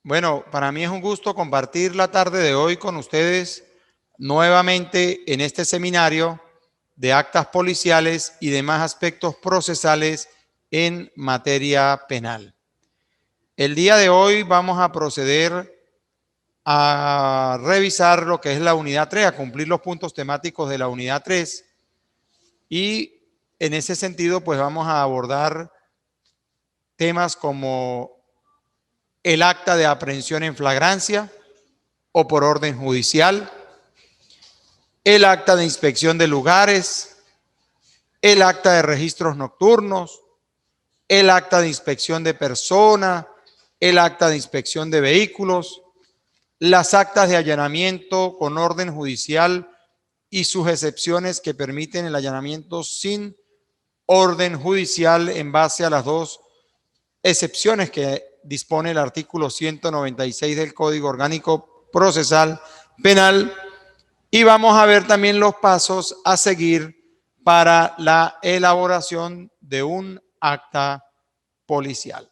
Bueno, para mí es un gusto compartir la tarde de hoy con ustedes nuevamente en este seminario de actas policiales y demás aspectos procesales en materia penal. El día de hoy vamos a proceder a revisar lo que es la unidad 3, a cumplir los puntos temáticos de la unidad 3 y en ese sentido pues vamos a abordar temas como el acta de aprehensión en flagrancia o por orden judicial, el acta de inspección de lugares, el acta de registros nocturnos, el acta de inspección de persona, el acta de inspección de vehículos, las actas de allanamiento con orden judicial y sus excepciones que permiten el allanamiento sin orden judicial en base a las dos excepciones que dispone el artículo 196 del Código Orgánico Procesal Penal. Y vamos a ver también los pasos a seguir para la elaboración de un acta policial.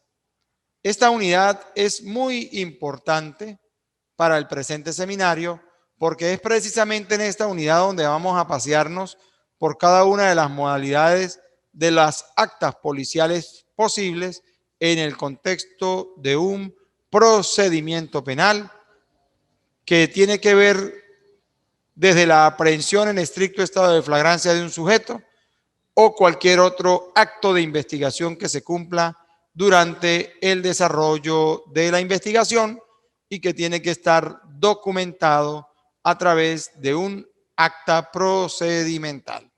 Esta unidad es muy importante para el presente seminario porque es precisamente en esta unidad donde vamos a pasearnos por cada una de las modalidades de las actas policiales posibles en el contexto de un procedimiento penal que tiene que ver desde la aprehensión en estricto estado de flagrancia de un sujeto o cualquier otro acto de investigación que se cumpla durante el desarrollo de la investigación y que tiene que estar documentado a través de un acta procedimental.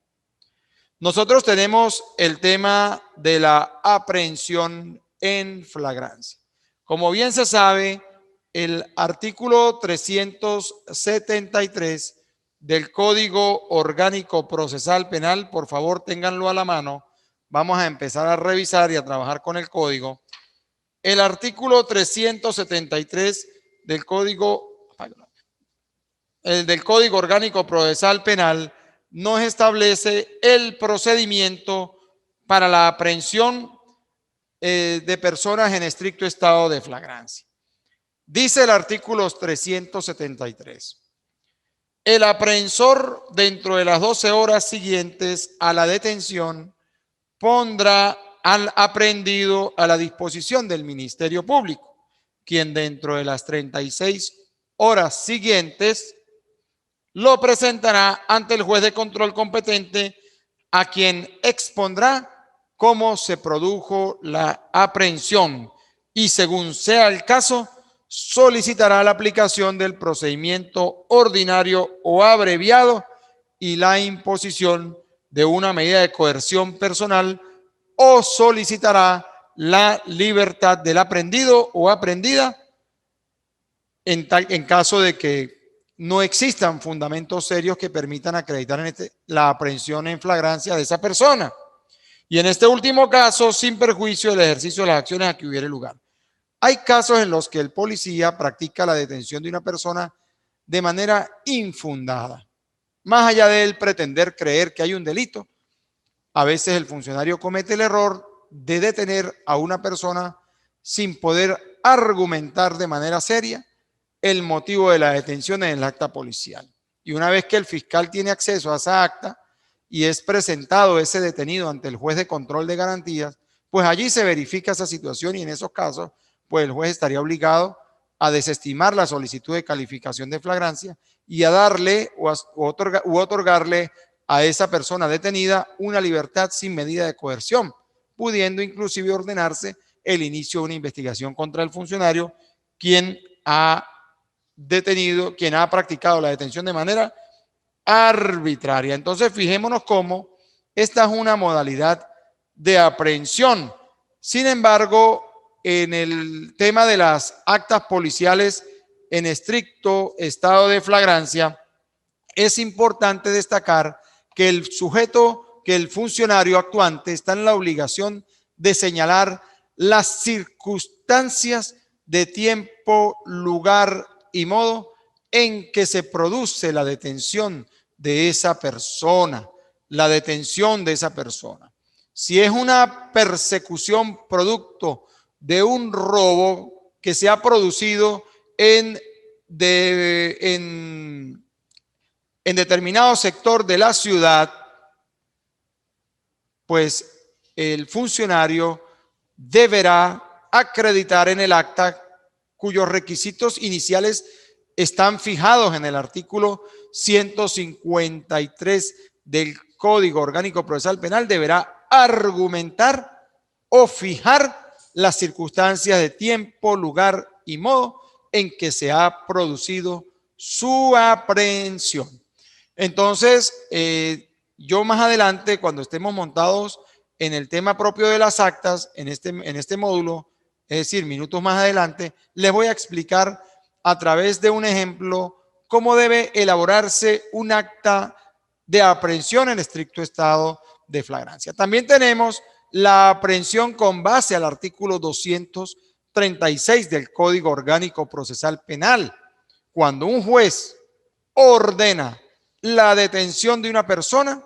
Nosotros tenemos el tema de la aprehensión en flagrancia. Como bien se sabe, el artículo 373 del Código Orgánico Procesal Penal, por favor ténganlo a la mano, vamos a empezar a revisar y a trabajar con el código. El artículo 373 del Código Orgánico Procesal Penal nos establece el procedimiento para la aprehensión de personas en estricto estado de flagrancia. Dice el artículo 373. El aprehensor, dentro de las 12 horas siguientes a la detención, pondrá al aprehendido a la disposición del Ministerio Público, quien dentro de las 36 horas siguientes lo presentará ante el juez de control competente, a quien expondrá cómo se produjo la aprehensión y, según sea el caso, solicitará la aplicación del procedimiento ordinario o abreviado y la imposición de una medida de coerción personal o solicitará la libertad del aprehendido o aprendida en caso de que no existan fundamentos serios que permitan acreditar la aprehensión en flagrancia de esa persona. Y en este último caso, sin perjuicio del ejercicio de las acciones a que hubiere lugar. Hay casos en los que el policía practica la detención de una persona de manera infundada. Más allá de él pretender creer que hay un delito, a veces el funcionario comete el error de detener a una persona sin poder argumentar de manera seria el motivo de la detención en el acta policial. Y una vez que el fiscal tiene acceso a esa acta y es presentado ese detenido ante el juez de control de garantías, pues allí se verifica esa situación y en esos casos, pues el juez estaría obligado a desestimar la solicitud de calificación de flagrancia y a darle u otorgarle a esa persona detenida una libertad sin medida de coerción, pudiendo inclusive ordenarse el inicio de una investigación contra el funcionario quien ha detenido, quien ha practicado la detención de manera arbitraria. Entonces, fijémonos cómo esta es una modalidad de aprehensión. Sin embargo, en el tema de las actas policiales en estricto estado de flagrancia, es importante destacar que el sujeto, que el funcionario actuante está en la obligación de señalar las circunstancias de tiempo, lugar y modo en que se produce la detención de esa persona, Si es una persecución producto de un robo, que se ha producido en determinado sector de la ciudad, pues el funcionario deberá acreditar en el acta, cuyos requisitos iniciales están fijados en el artículo 153 del Código Orgánico Procesal Penal, deberá argumentar o fijar las circunstancias de tiempo, lugar y modo en que se ha producido su aprehensión. Entonces, yo más adelante, cuando estemos montados en el tema propio de las actas, en este módulo, es decir, minutos más adelante, les voy a explicar a través de un ejemplo cómo debe elaborarse un acta de aprehensión en estricto estado de flagrancia. También tenemos la aprehensión con base al artículo 236 del Código Orgánico Procesal Penal. Cuando un juez ordena la detención de una persona,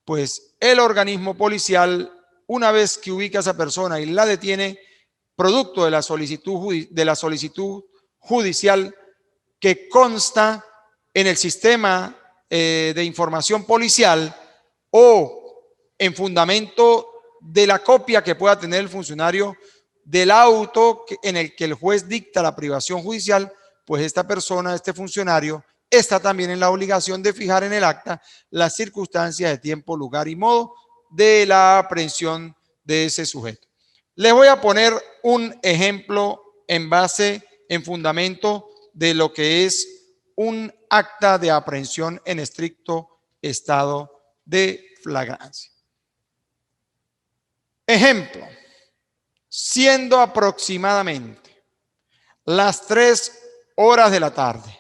pues el organismo policial, una vez que ubica a esa persona y la detiene, producto de la solicitud judicial que consta en el sistema de información policial o en fundamento de la copia que pueda tener el funcionario del auto en el que el juez dicta la privación judicial, pues esta persona, este funcionario, está también en la obligación de fijar en el acta las circunstancias de tiempo, lugar y modo de la aprehensión de ese sujeto. Les voy a poner un ejemplo en fundamento de lo que es un acta de aprehensión en estricto estado de flagrancia. Ejemplo, siendo aproximadamente las 3 horas de la tarde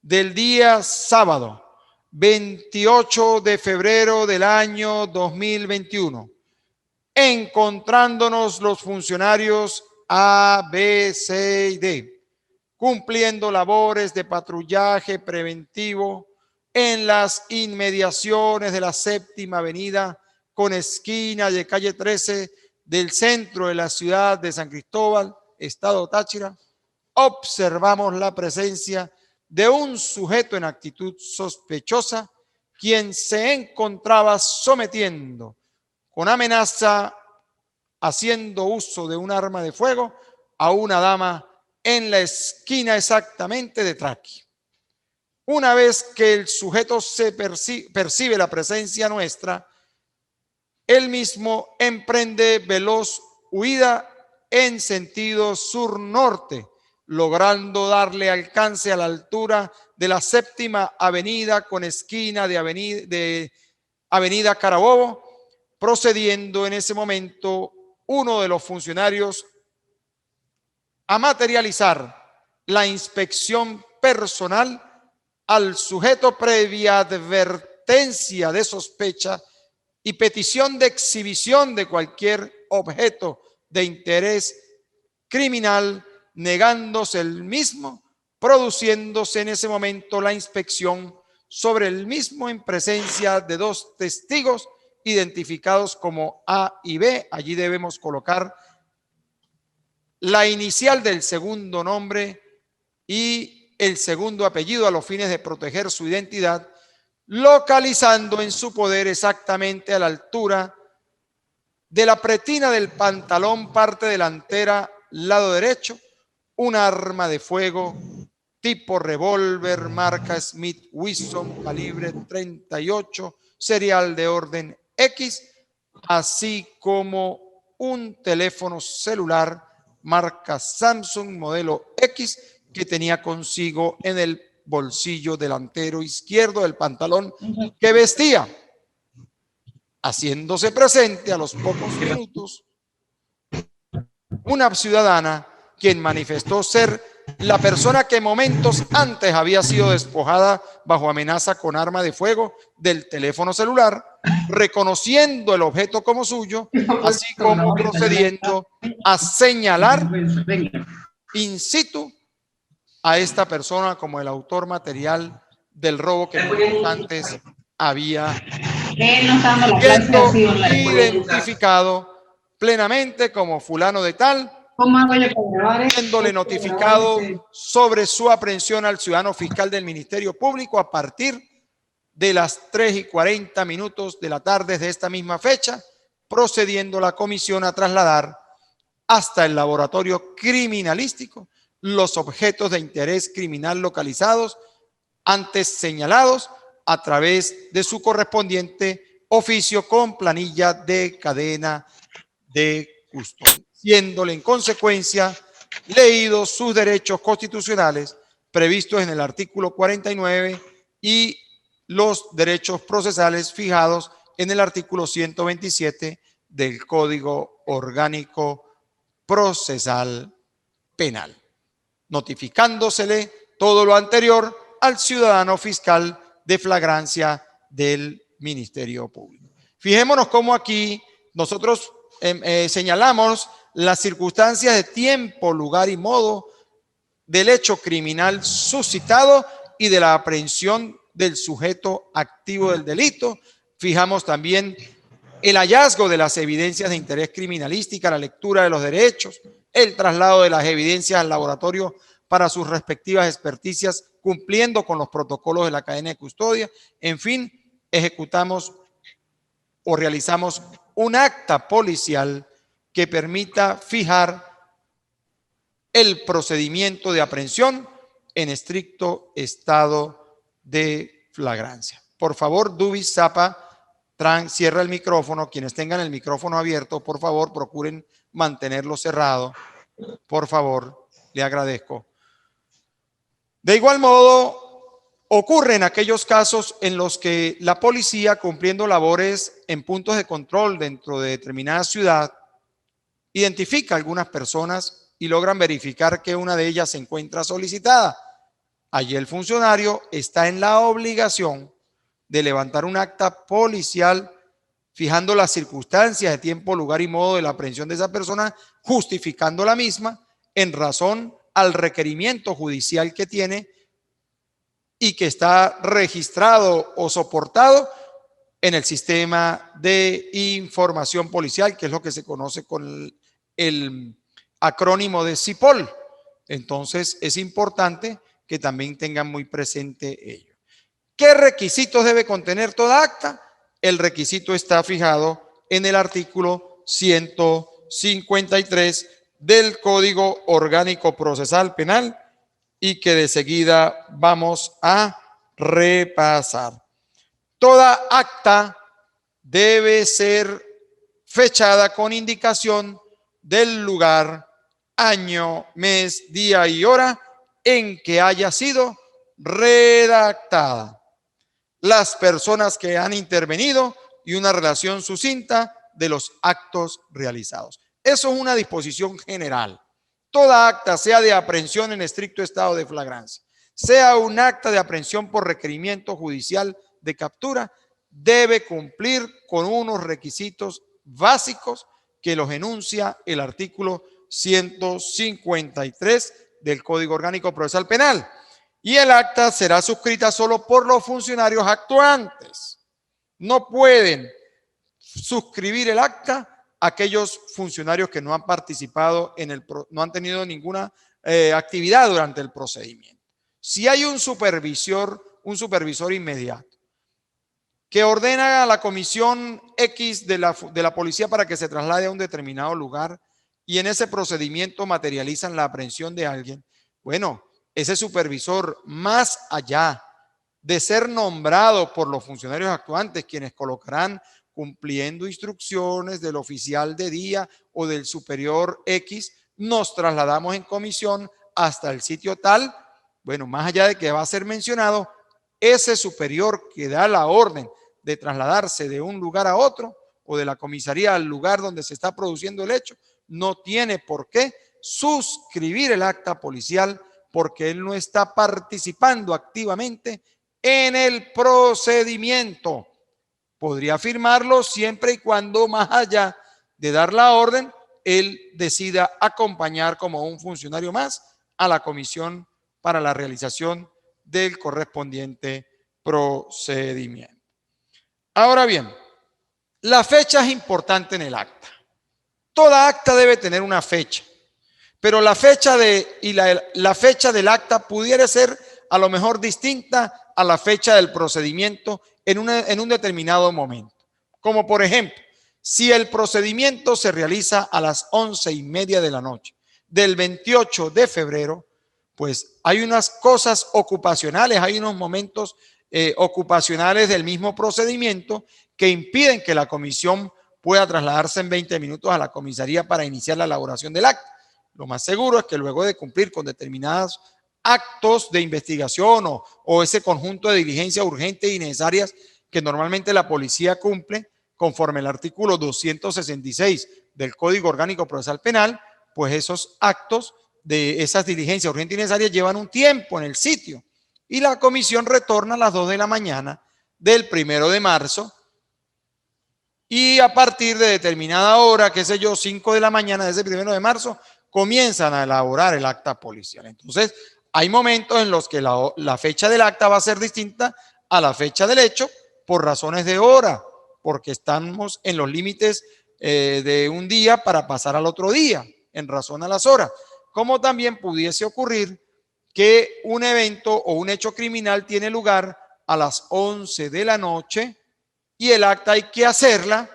del día sábado 28 de febrero del año 2021, encontrándonos los funcionarios A, B, C y D, cumpliendo labores de patrullaje preventivo en las inmediaciones de la Séptima Avenida con esquina de calle 13 del centro de la ciudad de San Cristóbal, estado Táchira, observamos la presencia de un sujeto en actitud sospechosa, quien se encontraba sometiendo con amenaza, haciendo uso de un arma de fuego, a una dama en la esquina exactamente de Traqui. Una vez que el sujeto percibe la presencia nuestra, él mismo emprende veloz huida en sentido sur-norte, logrando darle alcance a la altura de la Séptima Avenida con esquina de Avenida Carabobo, procediendo en ese momento uno de los funcionarios a materializar la inspección personal al sujeto previa advertencia de sospecha y petición de exhibición de cualquier objeto de interés criminal, negándose el mismo, produciéndose en ese momento la inspección sobre el mismo en presencia de 2 testigos identificados como A y B. Allí debemos colocar la inicial del segundo nombre y el segundo apellido a los fines de proteger su identidad, localizando en su poder exactamente a la altura de la pretina del pantalón, parte delantera, lado derecho, un arma de fuego tipo revólver, marca Smith Wesson, calibre 38, serial de orden X, así como un teléfono celular marca Samsung modelo X que tenía consigo en el bolsillo delantero izquierdo del pantalón que vestía, haciéndose presente a los pocos minutos una ciudadana quien manifestó ser la persona que momentos antes había sido despojada bajo amenaza con arma de fuego del teléfono celular, reconociendo el objeto como suyo, así como procediendo a señalar in situ a esta persona como el autor material del robo que antes había siendo identificado plenamente como fulano de tal, ¿Cómo hago yo para grabar esto? Siéndole notificado sobre su aprehensión al ciudadano fiscal del Ministerio Público a partir de las 3:40 de la tarde de esta misma fecha, procediendo la comisión a trasladar hasta el laboratorio criminalístico los objetos de interés criminal localizados antes señalados a través de su correspondiente oficio con planilla de cadena de custodia, siéndole en consecuencia leídos sus derechos constitucionales previstos en el artículo 49 y los derechos procesales fijados en el artículo 127 del Código Orgánico Procesal Penal, notificándosele todo lo anterior al ciudadano fiscal de flagrancia del Ministerio Público. Fijémonos cómo aquí nosotros señalamos las circunstancias de tiempo, lugar y modo del hecho criminal suscitado y de la aprehensión del sujeto activo del delito. Fijamos también el hallazgo de las evidencias de interés criminalística, la lectura de los derechos, el traslado de las evidencias al laboratorio para sus respectivas experticias, cumpliendo con los protocolos de la cadena de custodia. En fin, ejecutamos o realizamos un acta policial que permita fijar el procedimiento de aprehensión en estricto estado de flagrancia. Por favor, Dubis, Zapa, Tran, cierra el micrófono. Quienes tengan el micrófono abierto, por favor, procuren mantenerlo cerrado. Por favor, le agradezco. De igual modo, ocurren aquellos casos en los que la policía, cumpliendo labores en puntos de control dentro de determinada ciudad, identifica a algunas personas y logran verificar que una de ellas se encuentra solicitada. Allí el funcionario está en la obligación de levantar un acta policial fijando las circunstancias de tiempo, lugar y modo de la aprehensión de esa persona, justificando la misma en razón al requerimiento judicial que tiene y que está registrado o soportado en el sistema de información policial, que es lo que se conoce con el acrónimo de CIPOL. Entonces es importante que también tengan muy presente ello. ¿Qué requisitos debe contener toda acta? El requisito está fijado en el artículo 153 del Código Orgánico Procesal Penal y que de seguida vamos a repasar. Toda acta debe ser fechada con indicación del lugar, año, mes, día y hora en que haya sido redactada, las personas que han intervenido y una relación sucinta de los actos realizados. Eso es una disposición general. Toda acta, sea de aprehensión en estricto estado de flagrancia, sea un acta de aprehensión por requerimiento judicial de captura, debe cumplir con unos requisitos básicos que los enuncia el artículo 153 del Código Orgánico Procesal Penal. Y el acta será suscrita solo por los funcionarios actuantes. No pueden suscribir el acta aquellos funcionarios que no han participado no han tenido ninguna actividad durante el procedimiento. Si hay un supervisor inmediato que ordena a la comisión X de la policía para que se traslade a un determinado lugar y en ese procedimiento materializan la aprehensión de alguien, bueno, ese supervisor, más allá de ser nombrado por los funcionarios actuantes, quienes colocarán cumpliendo instrucciones del oficial de día o del superior X, nos trasladamos en comisión hasta el sitio tal. Bueno, más allá de que va a ser mencionado, ese superior que da la orden de trasladarse de un lugar a otro o de la comisaría al lugar donde se está produciendo el hecho, no tiene por qué suscribir el acta policial porque él no está participando activamente en el procedimiento. Podría firmarlo siempre y cuando, más allá de dar la orden, él decida acompañar como un funcionario más a la comisión para la realización del correspondiente procedimiento. Ahora bien, la fecha es importante en el acta. Toda acta debe tener una fecha. pero la fecha la fecha del acta pudiera ser a lo mejor distinta a la fecha del procedimiento en un determinado momento. Como por ejemplo, si el procedimiento se realiza a las 11:30 de la noche del 28 de febrero, pues hay unas cosas ocupacionales, hay unos momentos ocupacionales del mismo procedimiento que impiden que la comisión pueda trasladarse en 20 minutos a la comisaría para iniciar la elaboración del acta. Lo más seguro es que luego de cumplir con determinados actos de investigación o ese conjunto de diligencias urgentes y necesarias que normalmente la policía cumple conforme al artículo 266 del Código Orgánico Procesal Penal, pues esos actos de esas diligencias urgentes y necesarias llevan un tiempo en el sitio y la comisión retorna a las 2 de la mañana del 1 de marzo y a partir de determinada hora, qué sé yo, 5 de la mañana de ese 1 de marzo, comienzan a elaborar el acta policial. Entonces, hay momentos en los que la fecha del acta va a ser distinta a la fecha del hecho por razones de hora, porque estamos en los límites de un día para pasar al otro día, en razón a las horas. Como también pudiese ocurrir que un evento o un hecho criminal tiene lugar a las 11 de la noche y el acta hay que hacerla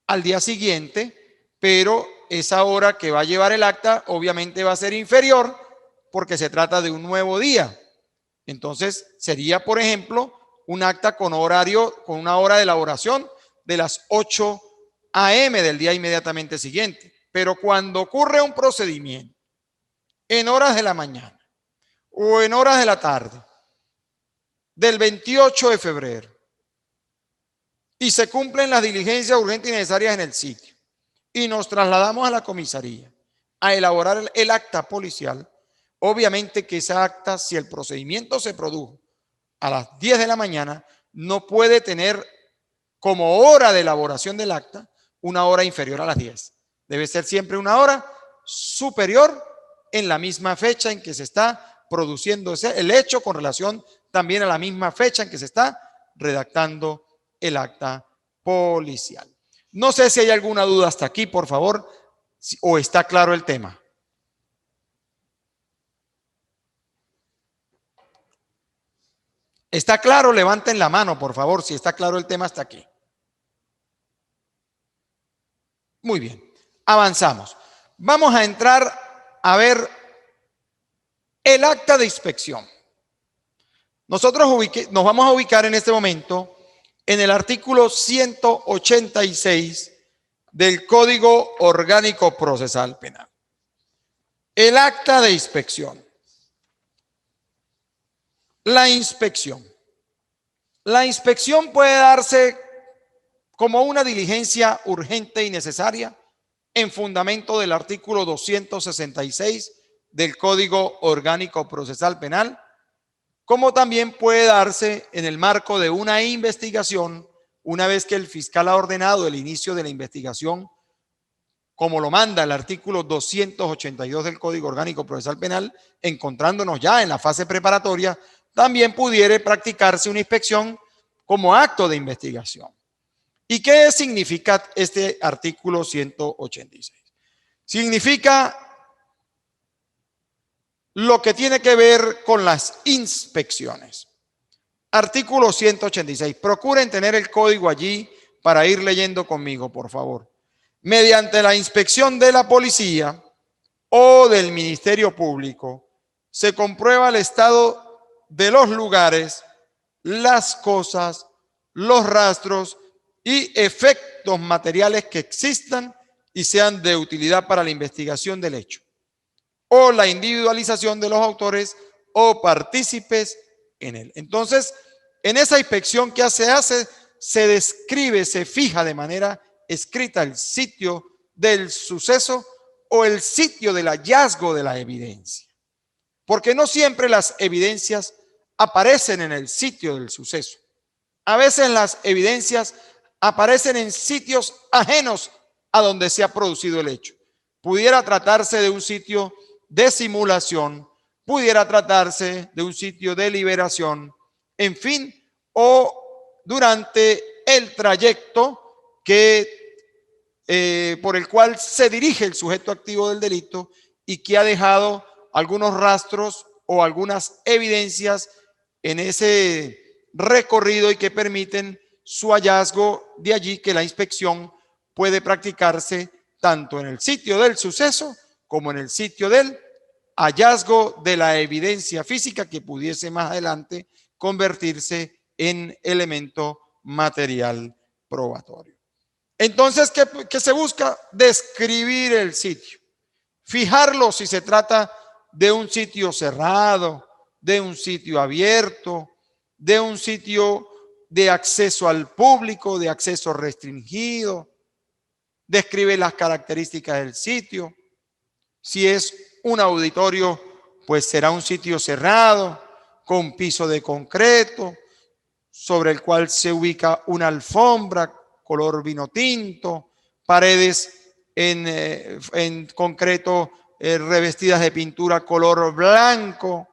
al día siguiente, pero esa hora que va a llevar el acta obviamente va a ser inferior porque se trata de un nuevo día. Entonces sería, por ejemplo, un acta con horario, con una hora de elaboración de las 8 a.m. del día inmediatamente siguiente. Pero cuando ocurre un procedimiento en horas de la mañana o en horas de la tarde del 28 de febrero y se cumplen las diligencias urgentes y necesarias en el sitio y nos trasladamos a la comisaría a elaborar el acta policial, obviamente que esa acta, si el procedimiento se produjo a las 10 de la mañana, no puede tener como hora de elaboración del acta una hora inferior a las 10. Debe ser siempre una hora superior en la misma fecha en que se está produciendo el hecho, con relación también a la misma fecha en que se está redactando el acta policial. No sé si hay alguna duda hasta aquí, por favor, o está claro el tema. ¿Está claro? Levanten la mano, por favor, si está claro el tema hasta aquí. Muy bien, avanzamos. Vamos a entrar a ver el acta de inspección. Nosotros nos vamos a ubicar en este momento en el artículo 186 del Código Orgánico Procesal Penal. El acta de inspección. La inspección. La inspección puede darse como una diligencia urgente y necesaria en fundamento del artículo 266 del Código Orgánico Procesal Penal, como también puede darse en el marco de una investigación una vez que el fiscal ha ordenado el inicio de la investigación, como lo manda el artículo 282 del Código Orgánico Procesal Penal, encontrándonos ya en la fase preparatoria, también pudiera practicarse una inspección como acto de investigación. ¿Y qué significa este artículo 186? Significa lo que tiene que ver con las inspecciones. Artículo 186. Procuren tener el código allí para ir leyendo conmigo, por favor. Mediante la inspección de la policía o del Ministerio Público, se comprueba el estado de los lugares, las cosas, los rastros y efectos materiales que existan y sean de utilidad para la investigación del hecho, o la individualización de los autores o partícipes en él. Entonces, en esa inspección que se hace, se describe, se fija de manera escrita el sitio del suceso o el sitio del hallazgo de la evidencia. Porque no siempre las evidencias aparecen en el sitio del suceso. A veces las evidencias aparecen en sitios ajenos a donde se ha producido el hecho. Pudiera tratarse de un sitio de simulación, pudiera tratarse de un sitio de liberación, en fin, o durante el trayecto que por el cual se dirige el sujeto activo del delito y que ha dejado algunos rastros o algunas evidencias en ese recorrido y que permiten su hallazgo. De allí que la inspección puede practicarse tanto en el sitio del suceso como en el sitio del hallazgo de la evidencia física que pudiese más adelante convertirse en elemento material probatorio. Entonces, ¿qué se busca? Describir el sitio, fijarlo si se trata de un sitio cerrado, de un sitio abierto, de un sitio de acceso al público, de acceso restringido. Describe las características del sitio. Si es un auditorio, pues será un sitio cerrado, con piso de concreto, sobre el cual se ubica una alfombra color vino tinto, paredes en concreto revestidas de pintura color blanco,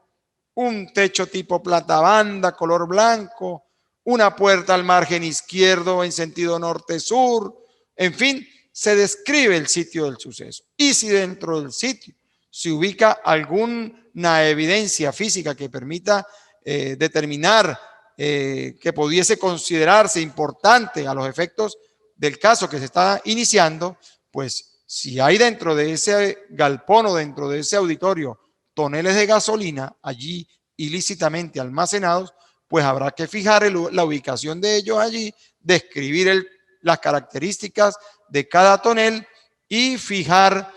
un techo tipo platabanda color blanco, una puerta al margen izquierdo en sentido norte-sur. En fin, se describe el sitio del suceso. Y si dentro del sitio se ubica alguna evidencia física que permita determinar que pudiese considerarse importante a los efectos del caso que se está iniciando, pues si hay dentro de ese galpón o dentro de ese auditorio toneles de gasolina allí ilícitamente almacenados, pues habrá que fijar la ubicación de ellos allí, describir las características de cada tonel y fijar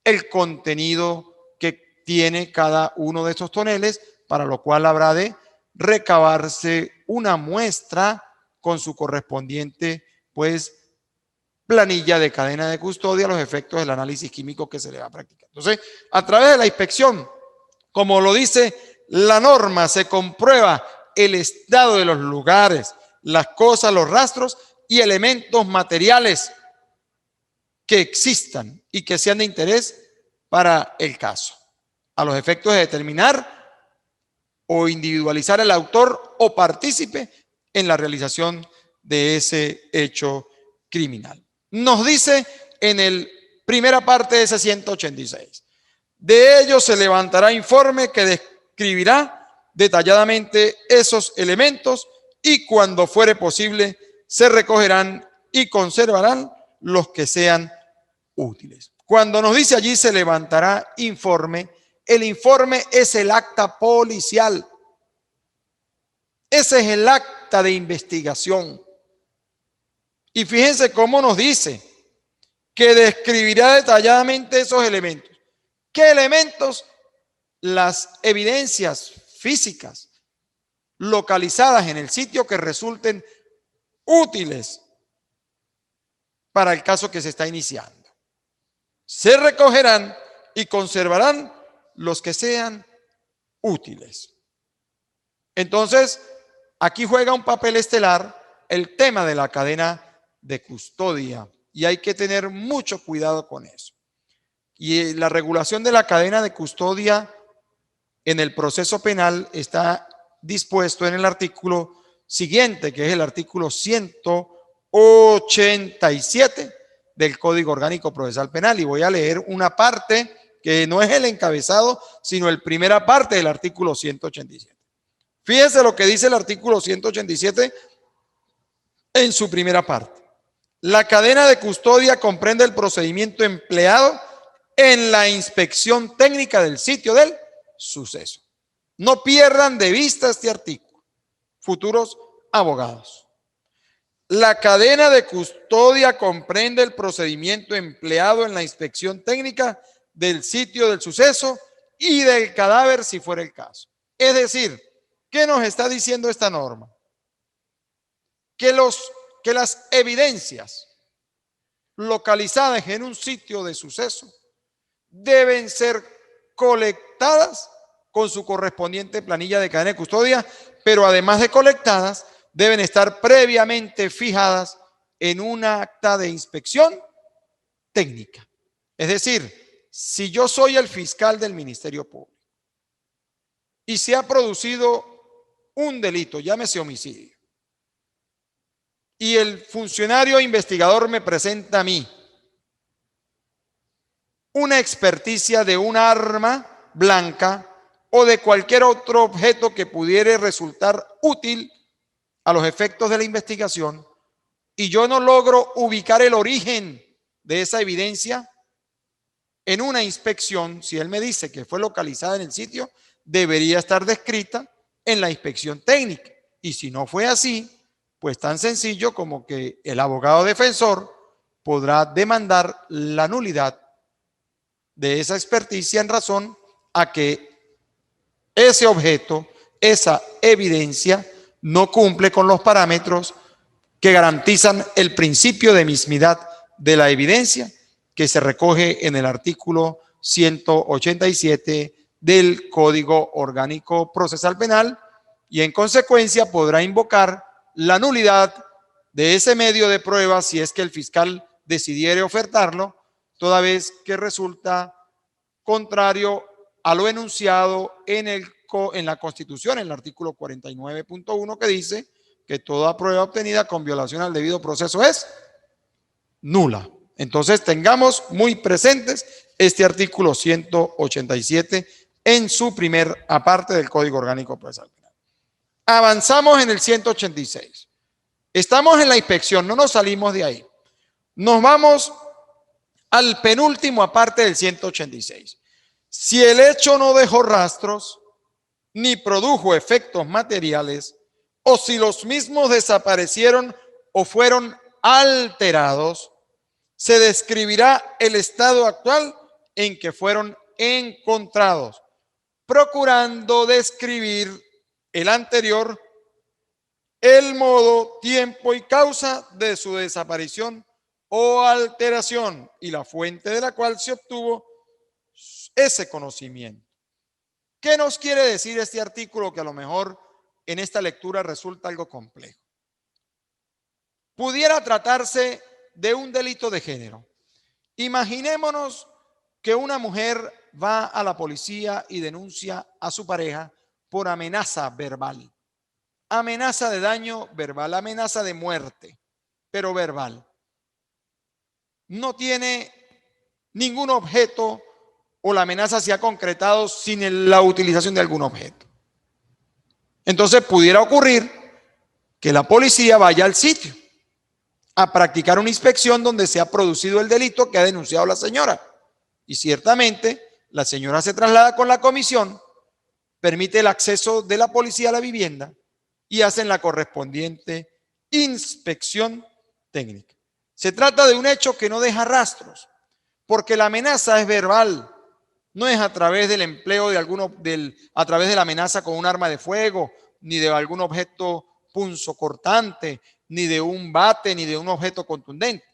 el contenido que tiene cada uno de estos toneles, para lo cual habrá de recabarse una muestra con su correspondiente, pues, planilla de cadena de custodia a los efectos del análisis químico que se le va a practicar. Entonces, a través de la inspección, como lo dice la norma, se comprueba el estado de los lugares, las cosas, los rastros y elementos materiales que existan y que sean de interés para el caso, a los efectos de determinar o individualizar el autor o partícipe en la realización de ese hecho criminal. Nos dice en el primera parte de ese 186, de ello se levantará informe que describirá detalladamente esos elementos y cuando fuere posible se recogerán y conservarán los que sean útiles. Cuando nos dice allí se levantará informe, el informe es el acta policial. Ese es el acta de investigación. Y fíjense cómo nos dice que describirá detalladamente esos elementos. ¿Qué elementos? Las evidencias físicas localizadas en el sitio que resulten útiles para el caso que se está iniciando. Se recogerán y conservarán los que sean útiles. Entonces, aquí juega un papel estelar el tema de la cadena de custodia y hay que tener mucho cuidado con eso. Y la regulación de la cadena de custodia en el proceso penal está dispuesto en el artículo siguiente, que es el artículo 187 del Código Orgánico Procesal Penal. Y voy a leer una parte que no es el encabezado, sino la primera parte del artículo 187. Fíjense lo que dice el artículo 187 en su primera parte. La cadena de custodia comprende el procedimiento empleado en la inspección técnica del sitio del suceso. No pierdan de vista este artículo, futuros abogados. La cadena de custodia comprende el procedimiento empleado en la inspección técnica del sitio del suceso y del cadáver si fuera el caso. Es decir, ¿qué nos está diciendo esta norma? Que las evidencias localizadas en un sitio de suceso deben ser colectadas con su correspondiente planilla de cadena de custodia, pero además de colectadas, deben estar previamente fijadas en un acta de inspección técnica. Es decir, si yo soy el fiscal del Ministerio Público y se ha producido un delito, llámese homicidio, y el funcionario investigador me presenta a mí una experticia de un arma blanca o de cualquier otro objeto que pudiera resultar útil a los efectos de la investigación, y yo no logro ubicar el origen de esa evidencia en una inspección, si él me dice que fue localizada en el sitio, debería estar descrita en la inspección técnica. Y si no fue así, pues tan sencillo como que el abogado defensor podrá demandar la nulidad de esa experticia en razón a que ese objeto, esa evidencia, no cumple con los parámetros que garantizan el principio de mismidad de la evidencia que se recoge en el artículo 187 del Código Orgánico Procesal Penal, y en consecuencia podrá invocar la nulidad de ese medio de prueba si es que el fiscal decidiere ofertarlo, toda vez que resulta contrario a lo enunciado en la Constitución, en el artículo 49.1, que dice que toda prueba obtenida con violación al debido proceso es nula. Entonces tengamos muy presentes este artículo 187 en su primer aparte del Código Orgánico Procesal Penal. Avanzamos en el 186. Estamos en la inspección, no nos salimos de ahí. Nos vamos al penúltimo aparte del 186. Si el hecho no dejó rastros ni produjo efectos materiales, o si los mismos desaparecieron o fueron alterados, se describirá el estado actual en que fueron encontrados, procurando describir el anterior, el modo, tiempo y causa de su desaparición o alteración y la fuente de la cual se obtuvo ese conocimiento. ¿Qué nos quiere decir este artículo que a lo mejor en esta lectura resulta algo complejo? Pudiera tratarse de un delito de género. Imaginémonos que una mujer va a la policía y denuncia a su pareja por amenaza verbal, amenaza de daño verbal, amenaza de muerte, pero verbal. No tiene ningún objeto o la amenaza se ha concretado sin la utilización de algún objeto. Entonces pudiera ocurrir que la policía vaya al sitio a practicar una inspección donde se ha producido el delito que ha denunciado la señora. Y ciertamente la señora se traslada con la comisión, permite el acceso de la policía a la vivienda y hacen la correspondiente inspección técnica. Se trata de un hecho que no deja rastros, porque la amenaza es verbal, no es a través del empleo de a través de la amenaza con un arma de fuego, ni de algún objeto punzocortante, ni de un bate, ni de un objeto contundente.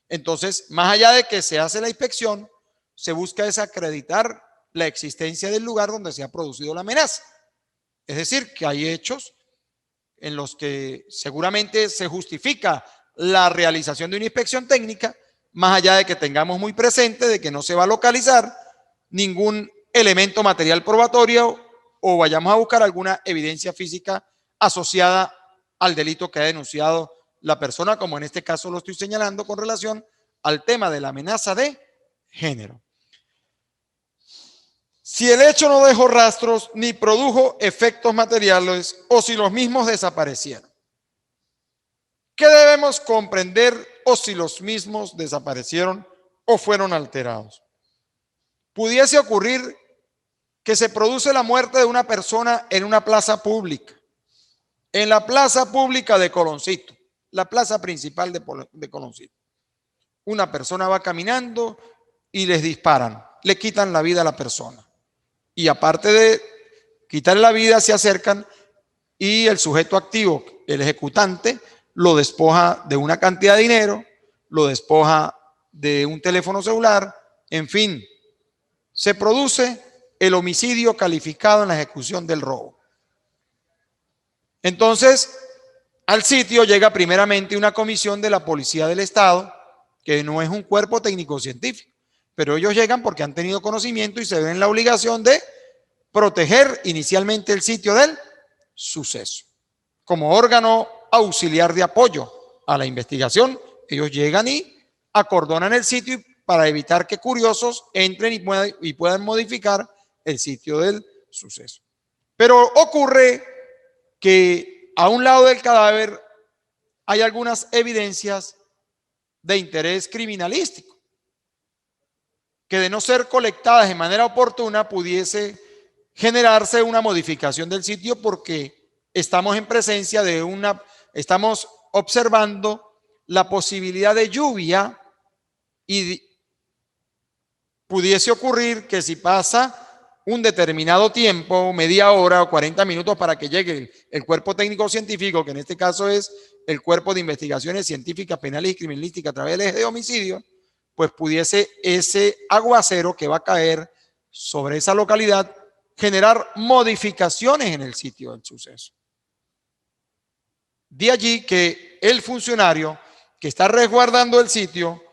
Entonces, más allá de que se hace la inspección, se busca desacreditar la existencia del lugar donde se ha producido la amenaza. Es decir, que hay hechos en los que seguramente se justifica la realización de una inspección técnica, más allá de que tengamos muy presente de que no se va a localizar ningún elemento material probatorio o vayamos a buscar alguna evidencia física asociada al delito que ha denunciado la persona, como en este caso lo estoy señalando con relación al tema de la amenaza de género. Si el hecho no dejó rastros ni produjo efectos materiales o si los mismos desaparecieron. ¿Qué debemos comprender o si los mismos desaparecieron o fueron alterados? Pudiese ocurrir que se produce la muerte de una persona en una plaza pública, en la plaza pública de Coloncito, la plaza principal de Coloncito. Una persona va caminando y les disparan, le quitan la vida a la persona. Y aparte de quitarle la vida, se acercan y el sujeto activo, el ejecutante, lo despoja de una cantidad de dinero, lo despoja de un teléfono celular, en fin, se produce el homicidio calificado en la ejecución del robo. Entonces, al sitio llega primeramente una comisión de la Policía del Estado, que no es un cuerpo técnico-científico, pero ellos llegan porque han tenido conocimiento y se ven en la obligación de proteger inicialmente el sitio del suceso, como órgano auxiliar de apoyo a la investigación, ellos llegan y acordonan el sitio para evitar que curiosos entren y puedan modificar el sitio del suceso. Pero ocurre que a un lado del cadáver hay algunas evidencias de interés criminalístico que, de no ser colectadas de manera oportuna, pudiese generarse una modificación del sitio, porque estamos en presencia de estamos observando la posibilidad de lluvia y pudiese ocurrir que si pasa un determinado tiempo, media hora o 40 minutos para que llegue el cuerpo técnico científico, que en este caso es el Cuerpo de Investigaciones Científicas, Penales y Criminalísticas a través del eje de homicidio, pues pudiese ese aguacero que va a caer sobre esa localidad generar modificaciones en el sitio del suceso. De allí que el funcionario que está resguardando el sitio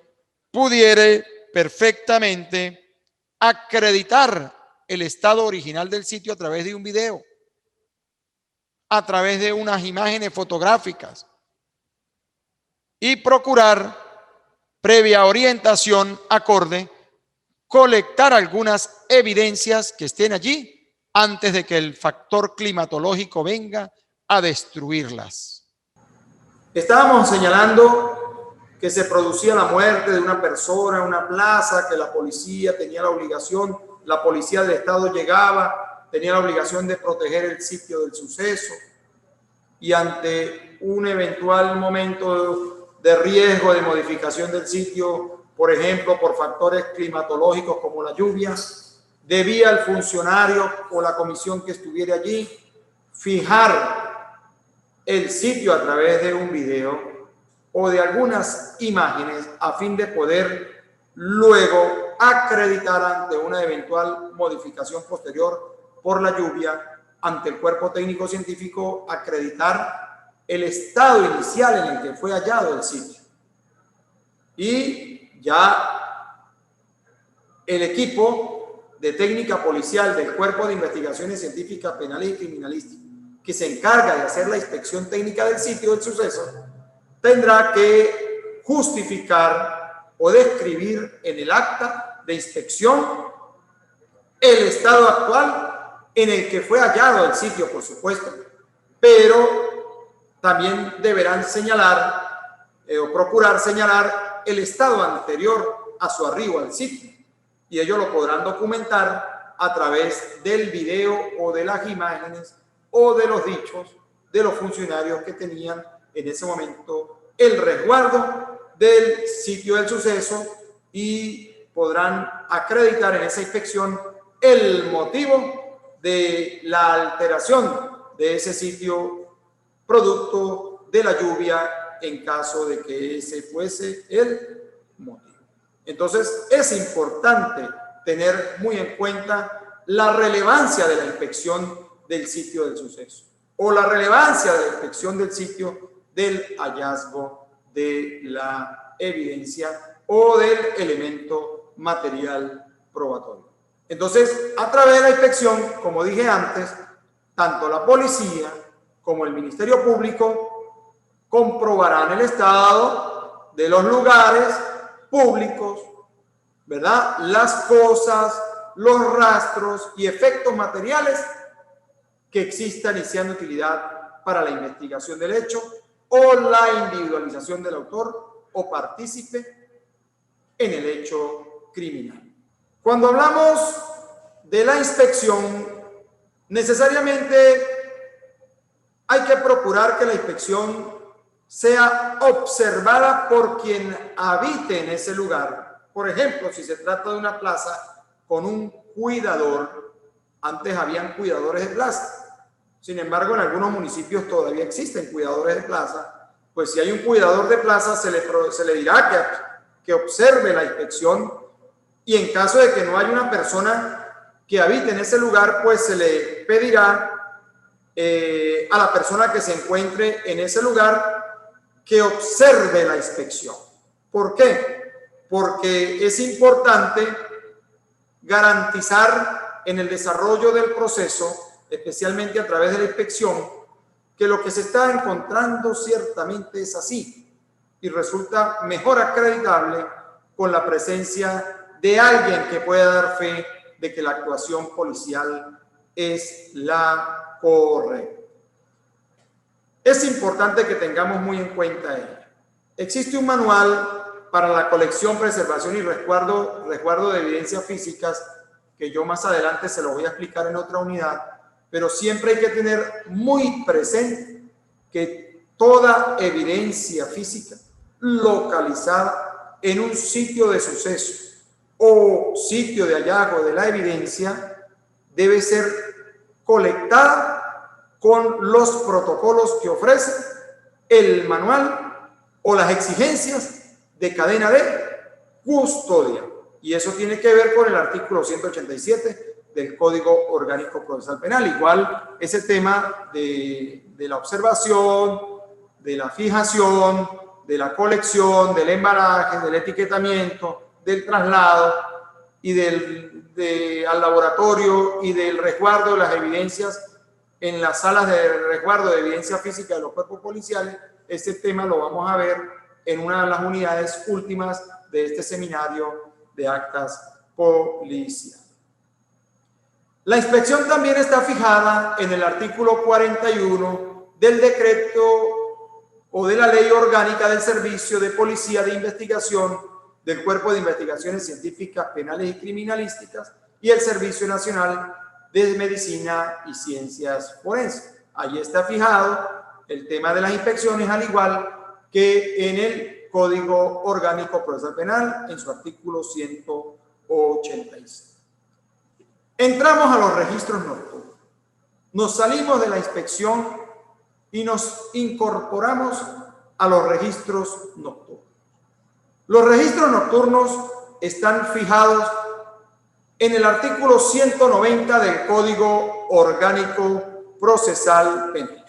pudiera perfectamente acreditar el estado original del sitio a través de un video, a través de unas imágenes fotográficas, y procurar, previa orientación acorde, colectar algunas evidencias que estén allí antes de que el factor climatológico venga a destruirlas. Estábamos señalando que se producía la muerte de una persona en una plaza, que la policía tenía la obligación, la policía del estado llegaba, tenía la obligación de proteger el sitio del suceso, y ante un eventual momento de riesgo de modificación del sitio, por ejemplo, por factores climatológicos como la lluvia, debía el funcionario o la comisión que estuviera allí fijar el sitio a través de un video o de algunas imágenes a fin de poder luego acreditar ante una eventual modificación posterior por la lluvia, ante el cuerpo técnico científico, acreditar el estado inicial en el que fue hallado el sitio. Y ya el equipo de técnica policial del Cuerpo de Investigaciones Científicas, Penales y Criminalísticas, que se encarga de hacer la inspección técnica del sitio del suceso, tendrá que justificar o describir en el acta de inspección el estado actual en el que fue hallado el sitio, por supuesto, pero también deberán señalar o procurar señalar el estado anterior a su arribo al sitio, y ellos lo podrán documentar a través del video o de las imágenes o de los dichos de los funcionarios que tenían en ese momento el resguardo del sitio del suceso, y podrán acreditar en esa inspección el motivo de la alteración de ese sitio producto de la lluvia, en caso de que ese fuese el motivo. Entonces, es importante tener muy en cuenta la relevancia de la inspección del sitio del suceso o la relevancia de la inspección del sitio del hallazgo de la evidencia o del elemento material probatorio. Entonces, a través de la inspección, como dije antes, tanto la policía como el Ministerio Público comprobarán el estado de los lugares públicos, ¿verdad? Las cosas, los rastros y efectos materiales que existan y sean de utilidad para la investigación del hecho o la individualización del autor o partícipe en el hecho criminal. Cuando hablamos de la inspección, necesariamente hay que procurar que la inspección sea observada por quien habite en ese lugar. Por ejemplo, si se trata de una plaza con un cuidador, antes habían cuidadores de plaza. Sin embargo, en algunos municipios todavía existen cuidadores de plaza. Pues si hay un cuidador de plaza, se le dirá que observe la inspección, y en caso de que no haya una persona que habite en ese lugar, pues se le pedirá a la persona que se encuentre en ese lugar que observe la inspección. ¿Por qué? Porque es importante garantizar en el desarrollo del proceso, especialmente a través de la inspección, que lo que se está encontrando ciertamente es así. y resulta mejor acreditable con la presencia de alguien que pueda dar fe de que la actuación policial es la correcta. Es importante que tengamos muy en cuenta ello. Existe un manual para la colección, preservación y resguardo de evidencias físicas que yo más adelante se lo voy a explicar en otra unidad, pero siempre hay que tener muy presente que toda evidencia física localizada en un sitio de suceso o sitio de hallazgo de la evidencia debe ser colectada con los protocolos que ofrece el manual o las exigencias de cadena de custodia. Y eso tiene que ver con el artículo 187 del Código Orgánico Procesal Penal. Igual ese tema de la observación, de la fijación, de la colección, del embalaje, del etiquetamiento, del traslado y al laboratorio y del resguardo de las evidencias en las salas de resguardo de evidencia física de los cuerpos policiales. Este tema lo vamos a ver en una de las unidades últimas de este seminario de actas policiales. La inspección también está fijada en el artículo 41 del decreto o de la Ley Orgánica del Servicio de Policía de Investigación del Cuerpo de Investigaciones Científicas, Penales y Criminalísticas y el Servicio Nacional de Medicina y Ciencias Forenses. Allí está fijado el tema de las inspecciones, al igual que en el Código Orgánico Procesal Penal, en su artículo 186. Entramos a los registros nocturnos. Nos salimos de la inspección y nos incorporamos a los registros nocturnos. Los registros nocturnos están fijados en el artículo 190 del Código Orgánico Procesal Penal.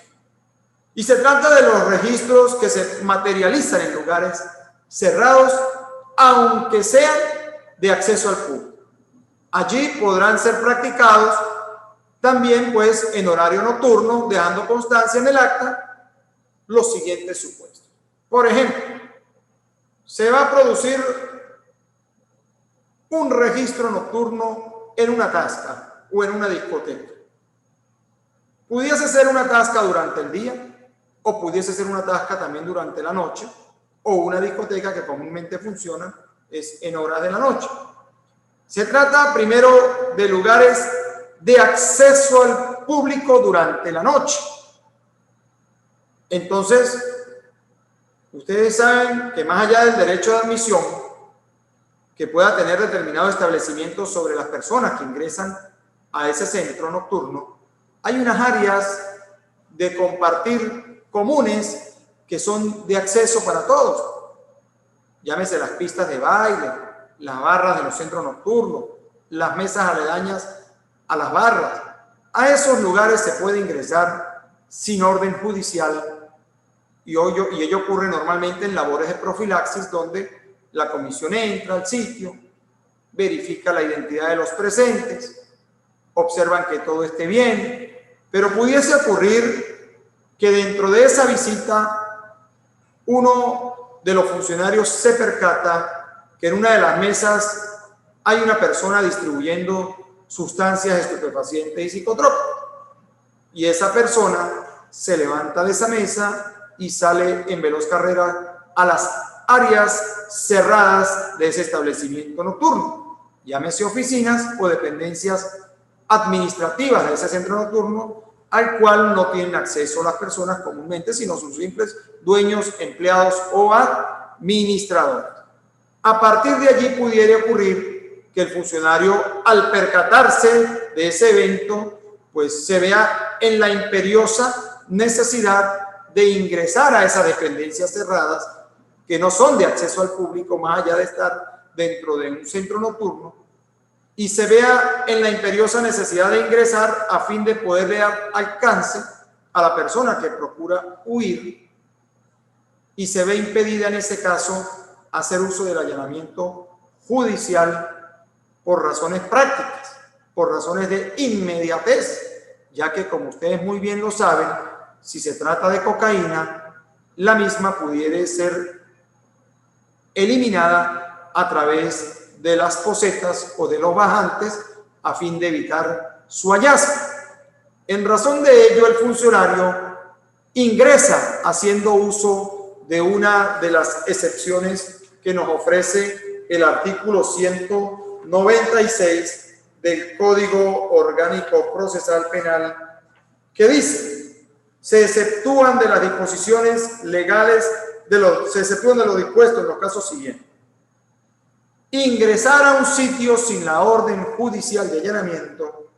Y se trata de los registros que se materializan en lugares cerrados, aunque sean de acceso al público. Allí podrán ser practicados también, pues, en horario nocturno, dejando constancia en el acta los siguientes supuestos. Por ejemplo, se va a producir un registro nocturno en una tasca o en una discoteca. Pudiese ser una tasca durante el día o pudiese ser una tasca también durante la noche, o una discoteca que comúnmente funciona es en horas de la noche. Se trata primero de lugares de acceso al público durante la noche. Entonces, ustedes saben que más allá del derecho de admisión que pueda tener determinado establecimiento sobre las personas que ingresan a ese centro nocturno, hay unas áreas de compartir comunes que son de acceso para todos. Llámese las pistas de baile, las barras de los centros nocturnos, las mesas aledañas a las barras. A esos lugares se puede ingresar sin orden judicial y ello ocurre normalmente en labores de profilaxis, donde la comisión entra al sitio, verifica la identidad de los presentes, observan que todo esté bien, pero pudiese ocurrir que dentro de esa visita uno de los funcionarios se percata que en una de las mesas hay una persona distribuyendo sustancias estupefacientes y psicotrópicas, y esa persona se levanta de esa mesa y sale en veloz carrera a las áreas cerradas de ese establecimiento nocturno, llámese oficinas o dependencias administrativas de ese centro nocturno, al cual no tienen acceso las personas comúnmente, sino sus simples dueños, empleados o administradores. A partir de allí pudiera ocurrir que el funcionario, al percatarse de ese evento, pues se vea en la imperiosa necesidad de ingresar a esas dependencias cerradas que no son de acceso al público, más allá de estar dentro de un centro nocturno, y se vea en la imperiosa necesidad de ingresar a fin de poderle dar alcance a la persona que procura huir, y se ve impedida en ese caso hacer uso del allanamiento judicial por razones prácticas, por razones de inmediatez, ya que, como ustedes muy bien lo saben, si se trata de cocaína, la misma pudiera ser eliminada a través de las posetas o de los bajantes a fin de evitar su hallazgo. En razón de ello, el funcionario ingresa haciendo uso de una de las excepciones que nos ofrece el artículo 196 del Código Orgánico Procesal Penal, que dice: se exceptúan de las disposiciones legales, se exceptúan de lo dispuesto en los casos siguientes: ingresar a un sitio sin la orden judicial de allanamiento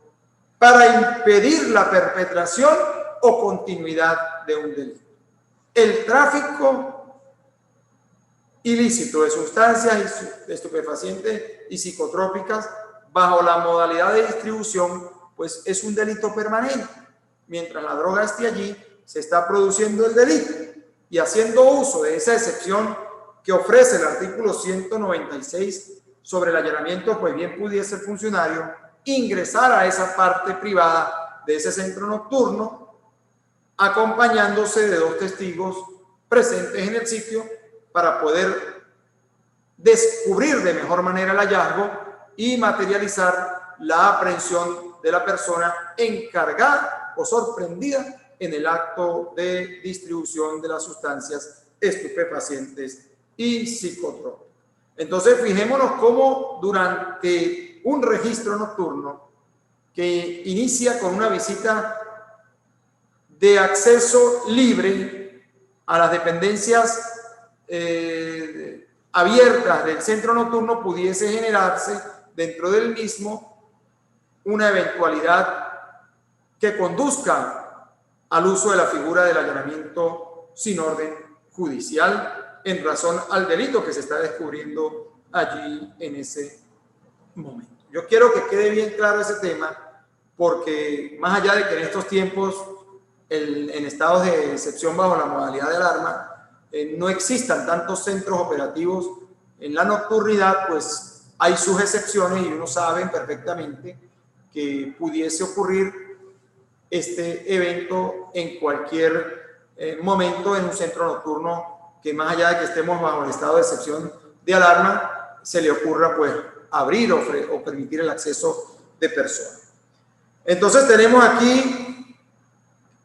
para impedir la perpetración o continuidad de un delito. El tráfico ilícito de sustancias estupefacientes y psicotrópicas bajo la modalidad de distribución, pues es un delito permanente. Mientras la droga esté allí, se está produciendo el delito. Y haciendo uso de esa excepción que ofrece el artículo 196 sobre el allanamiento, pues bien pudiese el funcionario ingresar a esa parte privada de ese centro nocturno, acompañándose de 2 testigos presentes en el sitio para poder descubrir de mejor manera el hallazgo y materializar la aprehensión de la persona encargada o sorprendida en el acto de distribución de las sustancias estupefacientes y psicotrópicas. Entonces, fijémonos cómo durante un registro nocturno que inicia con una visita de acceso libre a las dependencias abiertas del centro nocturno, pudiese generarse dentro del mismo una eventualidad que conduzca al uso de la figura del allanamiento sin orden judicial en razón al delito que se está descubriendo allí en ese momento. Yo quiero que quede bien claro ese tema, porque más allá de que en estos tiempos en estados de excepción bajo la modalidad de alarma no existan tantos centros operativos en la nocturnidad, pues hay sus excepciones y uno sabe perfectamente que pudiese ocurrir este evento en cualquier momento en un centro nocturno, que más allá de que estemos bajo el estado de excepción de alarma, se le ocurra pues abrir o permitir el acceso de personas. Entonces tenemos aquí,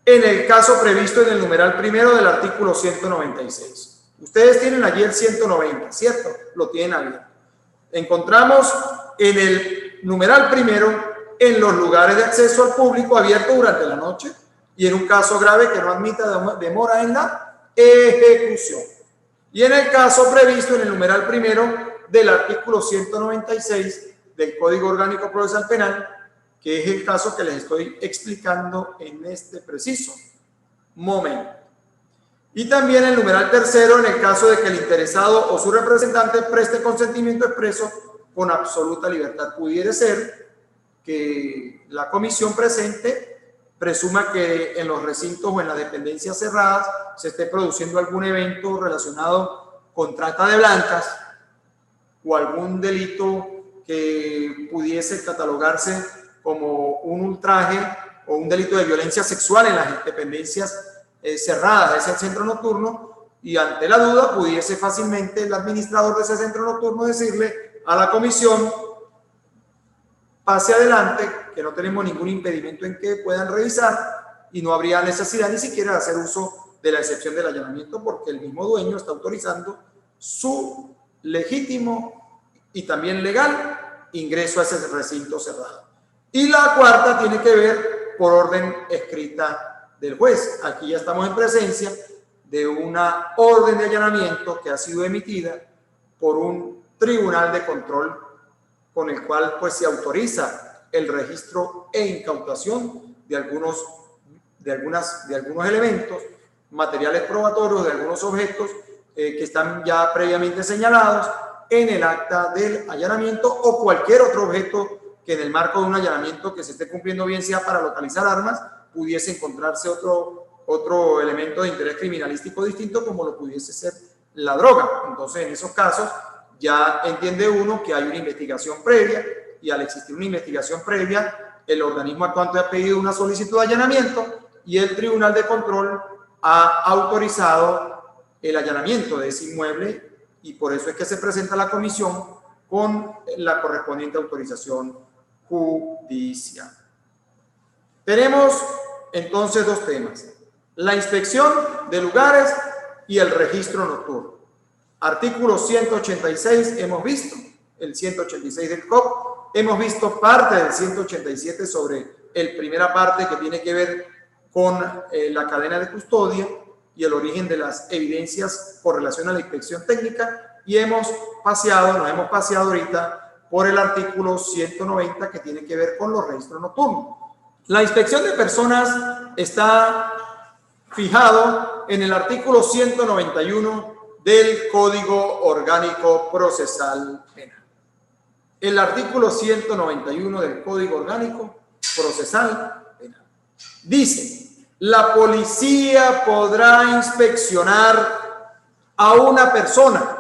en el caso previsto en el numeral primero del artículo 196. Ustedes tienen allí el 190, ¿cierto? Lo tienen abierto. Encontramos en el numeral primero: en los lugares de acceso al público abierto durante la noche y en un caso grave que no admita demora en la ejecución. Y en el caso previsto en el numeral primero del artículo 196 del Código Orgánico Procesal Penal, que es el caso que les estoy explicando en este preciso momento. Y también el numeral tercero en el caso de que el interesado o su representante preste consentimiento expreso con absoluta libertad. Pudiera ser que la comisión presente presuma que en los recintos o en las dependencias cerradas se esté produciendo algún evento relacionado con trata de blancas o algún delito que pudiese catalogarse como un ultraje o un delito de violencia sexual en las dependencias cerradas de ese centro nocturno, y ante la duda pudiese fácilmente el administrador de ese centro nocturno decirle a la comisión: pase adelante, que no tenemos ningún impedimento en que puedan revisar, y no habría necesidad ni siquiera de hacer uso de la excepción del allanamiento, porque el mismo dueño está autorizando su legítimo y también legal ingreso a ese recinto cerrado. Y la cuarta tiene que ver por orden escrita del juez. Aquí ya estamos en presencia de una orden de allanamiento que ha sido emitida por un tribunal de control, con el cual pues se autoriza el registro e incautación de algunos elementos, materiales probatorios, de algunos objetos que están ya previamente señalados en el acta del allanamiento, o cualquier otro objeto que en el marco de un allanamiento que se esté cumpliendo, bien sea para localizar armas, pudiese encontrarse otro elemento de interés criminalístico distinto, como lo pudiese ser la droga. Entonces, en esos casos ya entiende uno que hay una investigación previa, y al existir una investigación previa, el organismo actuante ha pedido una solicitud de allanamiento y el tribunal de control ha autorizado el allanamiento de ese inmueble y por eso es que se presenta a la comisión con la correspondiente autorización judicial. Tenemos entonces dos temas: la inspección de lugares y el registro nocturno. Artículo 186 hemos visto, el 186 del COP, hemos visto parte del 187 sobre el primera parte que tiene que ver con la cadena de custodia y el origen de las evidencias por relación a la inspección técnica, y nos hemos paseado ahorita por el artículo 190 que tiene que ver con los registros nocturnos. La inspección de personas está fijado en el artículo 191 del Código Orgánico Procesal Penal. El artículo 191 del Código Orgánico Procesal Penal dice: la policía podrá inspeccionar a una persona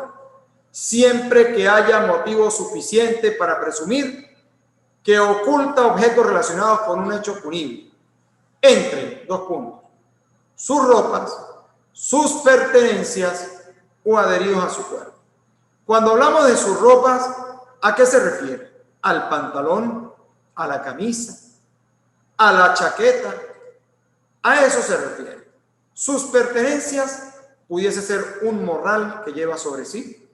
siempre que haya motivo suficiente para presumir que oculta objetos relacionados con un hecho punible, entre dos puntos: sus ropas, sus pertenencias o adheridos a su cuerpo. Cuando hablamos de sus ropas, ¿a qué se refiere? Al pantalón, a la camisa, a la chaqueta, a eso se refiere. Sus pertenencias pudiese ser un morral que lleva sobre sí,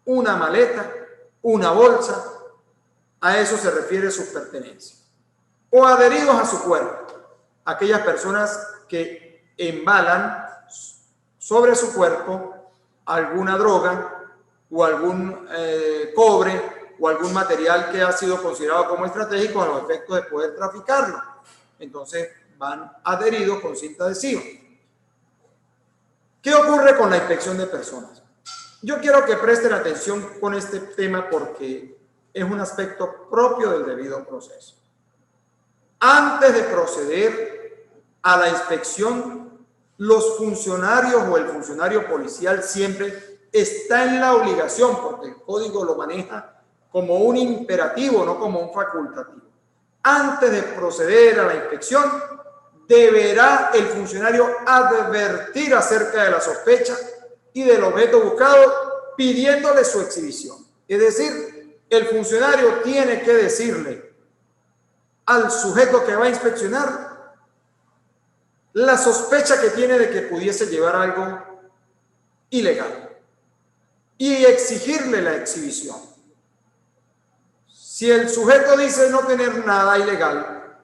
una maleta, una bolsa, a eso se refiere sus pertenencias. O adheridos a su cuerpo, aquellas personas que embalan sobre su cuerpo alguna droga o algún cobre o algún material que ha sido considerado como estratégico a los efectos de poder traficarlo. Entonces van adheridos con cinta adhesiva. ¿Qué ocurre con la inspección de personas? Yo quiero que presten atención con este tema porque es un aspecto propio del debido proceso. Antes de proceder a la inspección, los funcionarios o el funcionario policial siempre está en la obligación, porque el código lo maneja como un imperativo, no como un facultativo. Antes de proceder a la inspección, deberá el funcionario advertir acerca de la sospecha y del objeto buscado, pidiéndole su exhibición. Es decir, el funcionario tiene que decirle al sujeto que va a inspeccionar la sospecha que tiene de que pudiese llevar algo ilegal y exigirle la exhibición. Si el sujeto dice no tener nada ilegal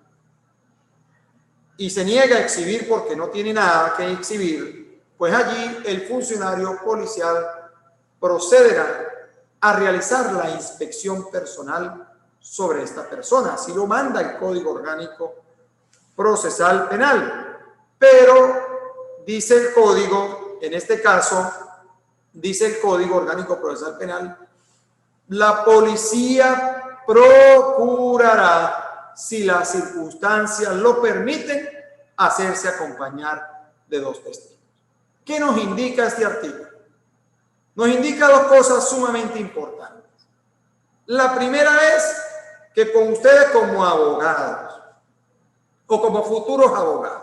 y se niega a exhibir porque no tiene nada que exhibir, pues allí el funcionario policial procederá a realizar la inspección personal sobre esta persona. Así lo manda el Código Orgánico Procesal Penal. Pero dice el código, en este caso, dice el Código Orgánico Procesal Penal, la policía procurará, si las circunstancias lo permiten, hacerse acompañar de dos testigos. ¿Qué nos indica este artículo? Nos indica dos cosas sumamente importantes. La primera es que con ustedes como abogados o como futuros abogados,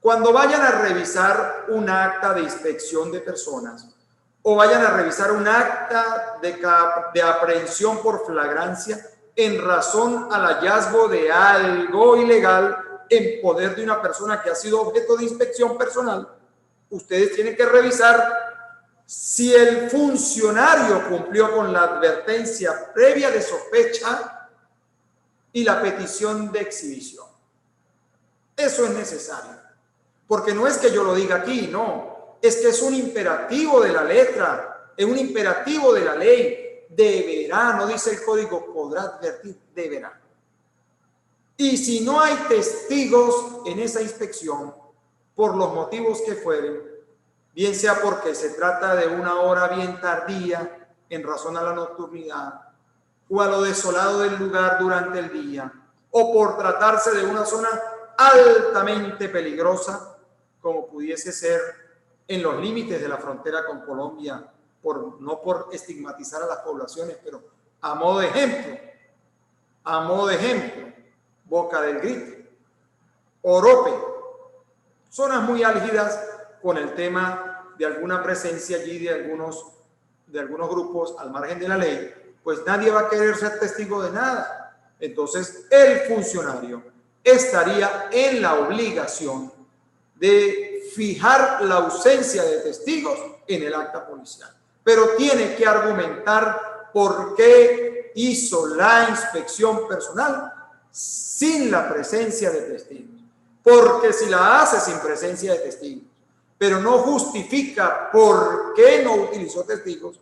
cuando vayan a revisar un acta de inspección de personas o vayan a revisar un acta de aprehensión por flagrancia en razón al hallazgo de algo ilegal en poder de una persona que ha sido objeto de inspección personal, ustedes tienen que revisar si el funcionario cumplió con la advertencia previa de sospecha y la petición de exhibición. Eso es necesario, porque no es que yo lo diga aquí, no, es que es un imperativo de la letra, es un imperativo de la ley. Deberá, no dice el código podrá advertir, deberá. Y si no hay testigos en esa inspección, por los motivos que fueren, bien sea porque se trata de una hora bien tardía en razón a la nocturnidad, o a lo desolado del lugar durante el día, o por tratarse de una zona altamente peligrosa, como pudiese ser en los límites de la frontera con Colombia, no por estigmatizar a las poblaciones, pero a modo de ejemplo, Boca del Grito, Orope, zonas muy álgidas con el tema de alguna presencia allí de algunos de algunos grupos al margen de la ley, pues nadie va a querer ser testigo de nada. Entonces, el funcionario estaría en la obligación de fijar la ausencia de testigos en el acta policial, pero tiene que argumentar por qué hizo la inspección personal sin la presencia de testigos. Porque si la hace sin presencia de testigos, pero no justifica por qué no utilizó testigos,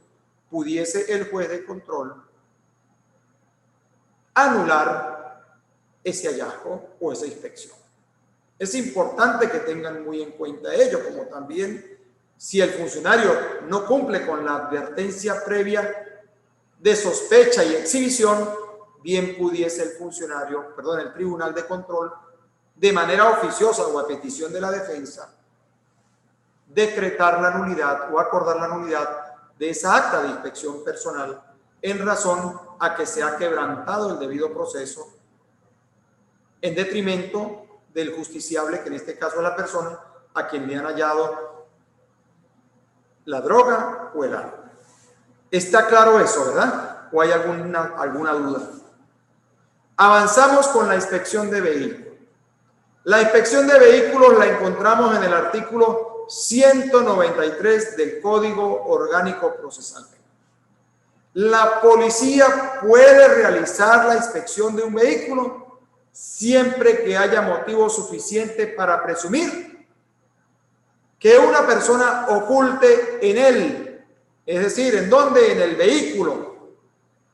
pudiese el juez de control anular ese hallazgo o esa inspección. Es importante que tengan muy en cuenta ello, como también si el funcionario no cumple con la advertencia previa de sospecha y exhibición, bien pudiese el tribunal de control, de manera oficiosa o a petición de la defensa, decretar la nulidad o acordar la nulidad de esa acta de inspección personal en razón a que se ha quebrantado el debido proceso en detrimento del justiciable, que en este caso es la persona a quien le han hallado la droga o el arma. ¿Está claro eso, verdad? ¿O hay alguna duda? Avanzamos con la inspección de vehículos. La inspección de vehículos la encontramos en el artículo 193 del Código Orgánico Procesal. La policía puede realizar la inspección de un vehículo siempre que haya motivo suficiente para presumir que una persona oculte en él, es decir, ¿en dónde? En el vehículo,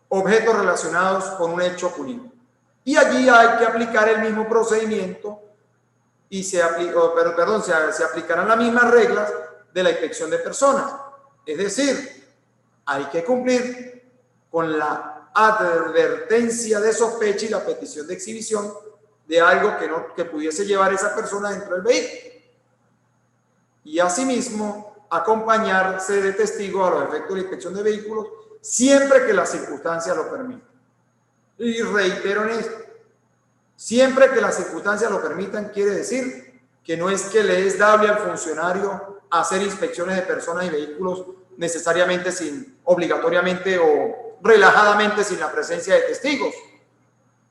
objetos relacionados con un hecho punible. Y allí hay que aplicar el mismo procedimiento y se aplicarán las mismas reglas de la inspección de personas. Es decir, hay que cumplir con la advertencia de sospecha y la petición de exhibición de algo que pudiese llevar a esa persona dentro del vehículo. Y asimismo, acompañarse de testigo a los efectos de la inspección de vehículos siempre que las circunstancias lo permitan. Y reitero en esto, siempre que las circunstancias lo permitan, quiere decir que no es que le es dable al funcionario hacer inspecciones de personas y vehículos necesariamente obligatoriamente o relajadamente sin la presencia de testigos.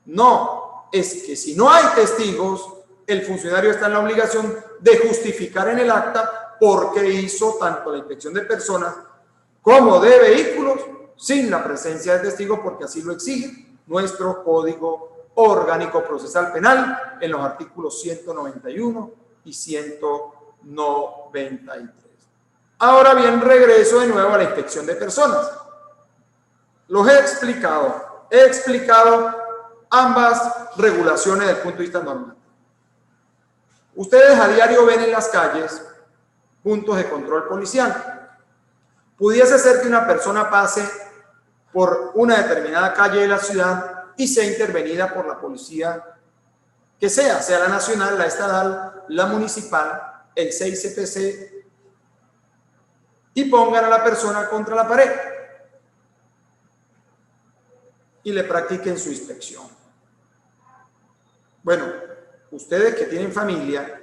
No, es que si no hay testigos, el funcionario está en la obligación de justificar en el acta por qué hizo tanto la inspección de personas como de vehículos sin la presencia de testigos, porque así lo exige nuestro Código Orgánico Procesal Penal en los artículos 191 y 193. Ahora bien, regreso de nuevo a la inspección de personas. Los he explicado ambas regulaciones desde el punto de vista normal. Ustedes a diario ven en las calles puntos de control policial. Pudiese ser que una persona pase por una determinada calle de la ciudad y sea intervenida por la policía que sea la nacional, la estatal, la municipal, el 6CPC, y pongan a la persona contra la pared y le practiquen su inspección. Bueno, ustedes que tienen familia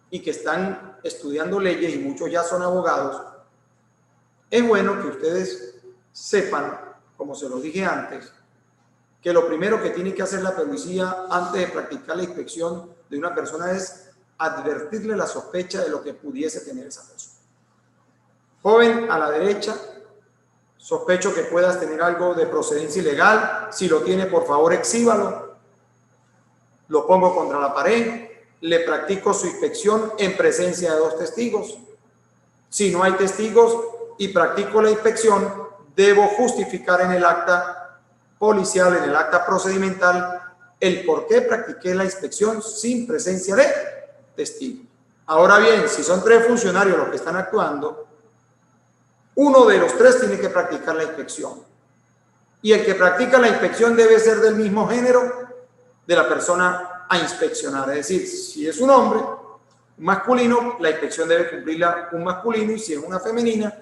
y que están estudiando leyes y muchos ya son abogados, es bueno que ustedes sepan, como se los dije antes, que lo primero que tiene que hacer la policía antes de practicar la inspección de una persona es advertirle la sospecha de lo que pudiese tener esa persona. Joven, a la derecha, sospecho que puedas tener algo de procedencia ilegal. Si lo tiene, por favor, exhíbalo. Lo pongo contra la pared, le practico su inspección en presencia de 2 testigos. Si no hay testigos y practico la inspección, debo justificar en el acta policial, en el acta procedimental, el por qué practiqué la inspección sin presencia de testigos. Ahora bien, si son 3 funcionarios los que están actuando, uno de los 3 tiene que practicar la inspección. Y el que practica la inspección debe ser del mismo género de la persona a inspeccionar. Es decir, si es un hombre, un masculino, la inspección debe cumplirla un masculino, y si es una femenina,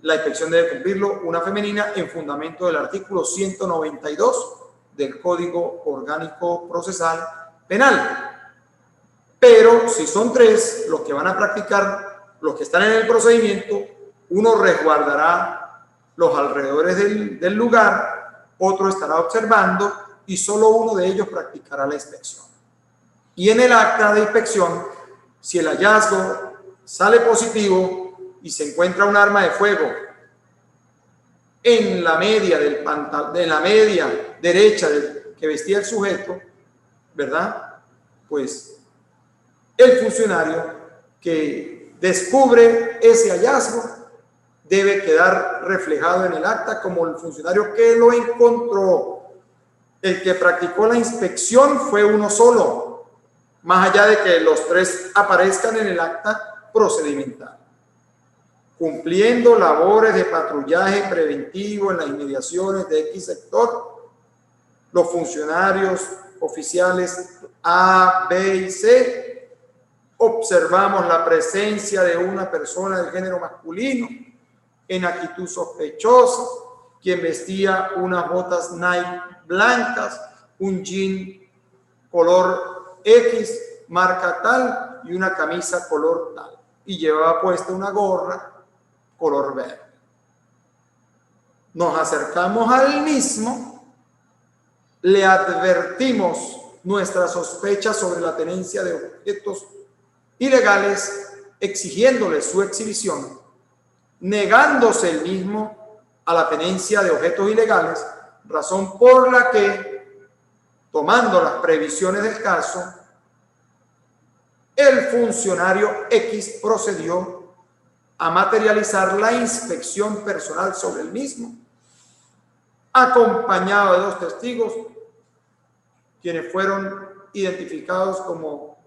la inspección debe cumplirlo una femenina en fundamento del artículo 192 del Código Orgánico Procesal Penal. Pero si son 3 los que van a practicar, los que están en el procedimiento, uno resguardará los alrededores del lugar, otro estará observando y solo uno de ellos practicará la inspección. Y en el acta de inspección, si el hallazgo sale positivo y se encuentra un arma de fuego en la media del pantalón, de la media derecha que vestía el sujeto, ¿verdad? Pues el funcionario que descubre ese hallazgo debe quedar reflejado en el acta como el funcionario que lo encontró. El que practicó la inspección fue uno solo, más allá de que los tres aparezcan en el acta procedimental, cumpliendo labores de patrullaje preventivo en las inmediaciones de X sector. Los funcionarios oficiales A, B y C observamos la presencia de una persona del género masculino en actitud sospechosa, quien vestía unas botas Nike blancas, un jean color X, marca tal, y una camisa color tal, y llevaba puesta una gorra color verde. Nos acercamos al mismo, le advertimos nuestra sospecha sobre la tenencia de objetos ilegales, exigiéndole su exhibición, negándose el mismo a la tenencia de objetos ilegales, razón por la que, tomando las previsiones del caso, el funcionario X procedió a materializar la inspección personal sobre el mismo, acompañado de dos testigos, quienes fueron identificados como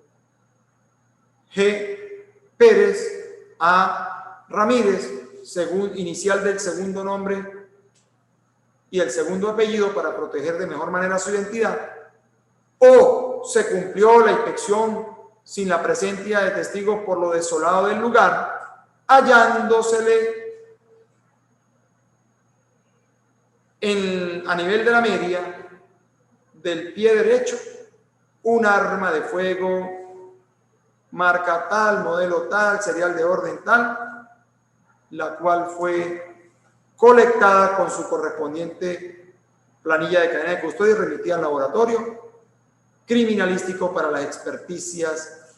G. Pérez, A. Ramírez, según inicial del segundo nombre y el segundo apellido para proteger de mejor manera su identidad, o se cumplió la inspección sin la presencia de testigos por lo desolado del lugar, hallándosele a nivel de la media del pie derecho un arma de fuego marca tal, modelo tal, serial de orden tal, la cual fue colectada con su correspondiente planilla de cadena de custodia y remitida al laboratorio criminalístico para las experticias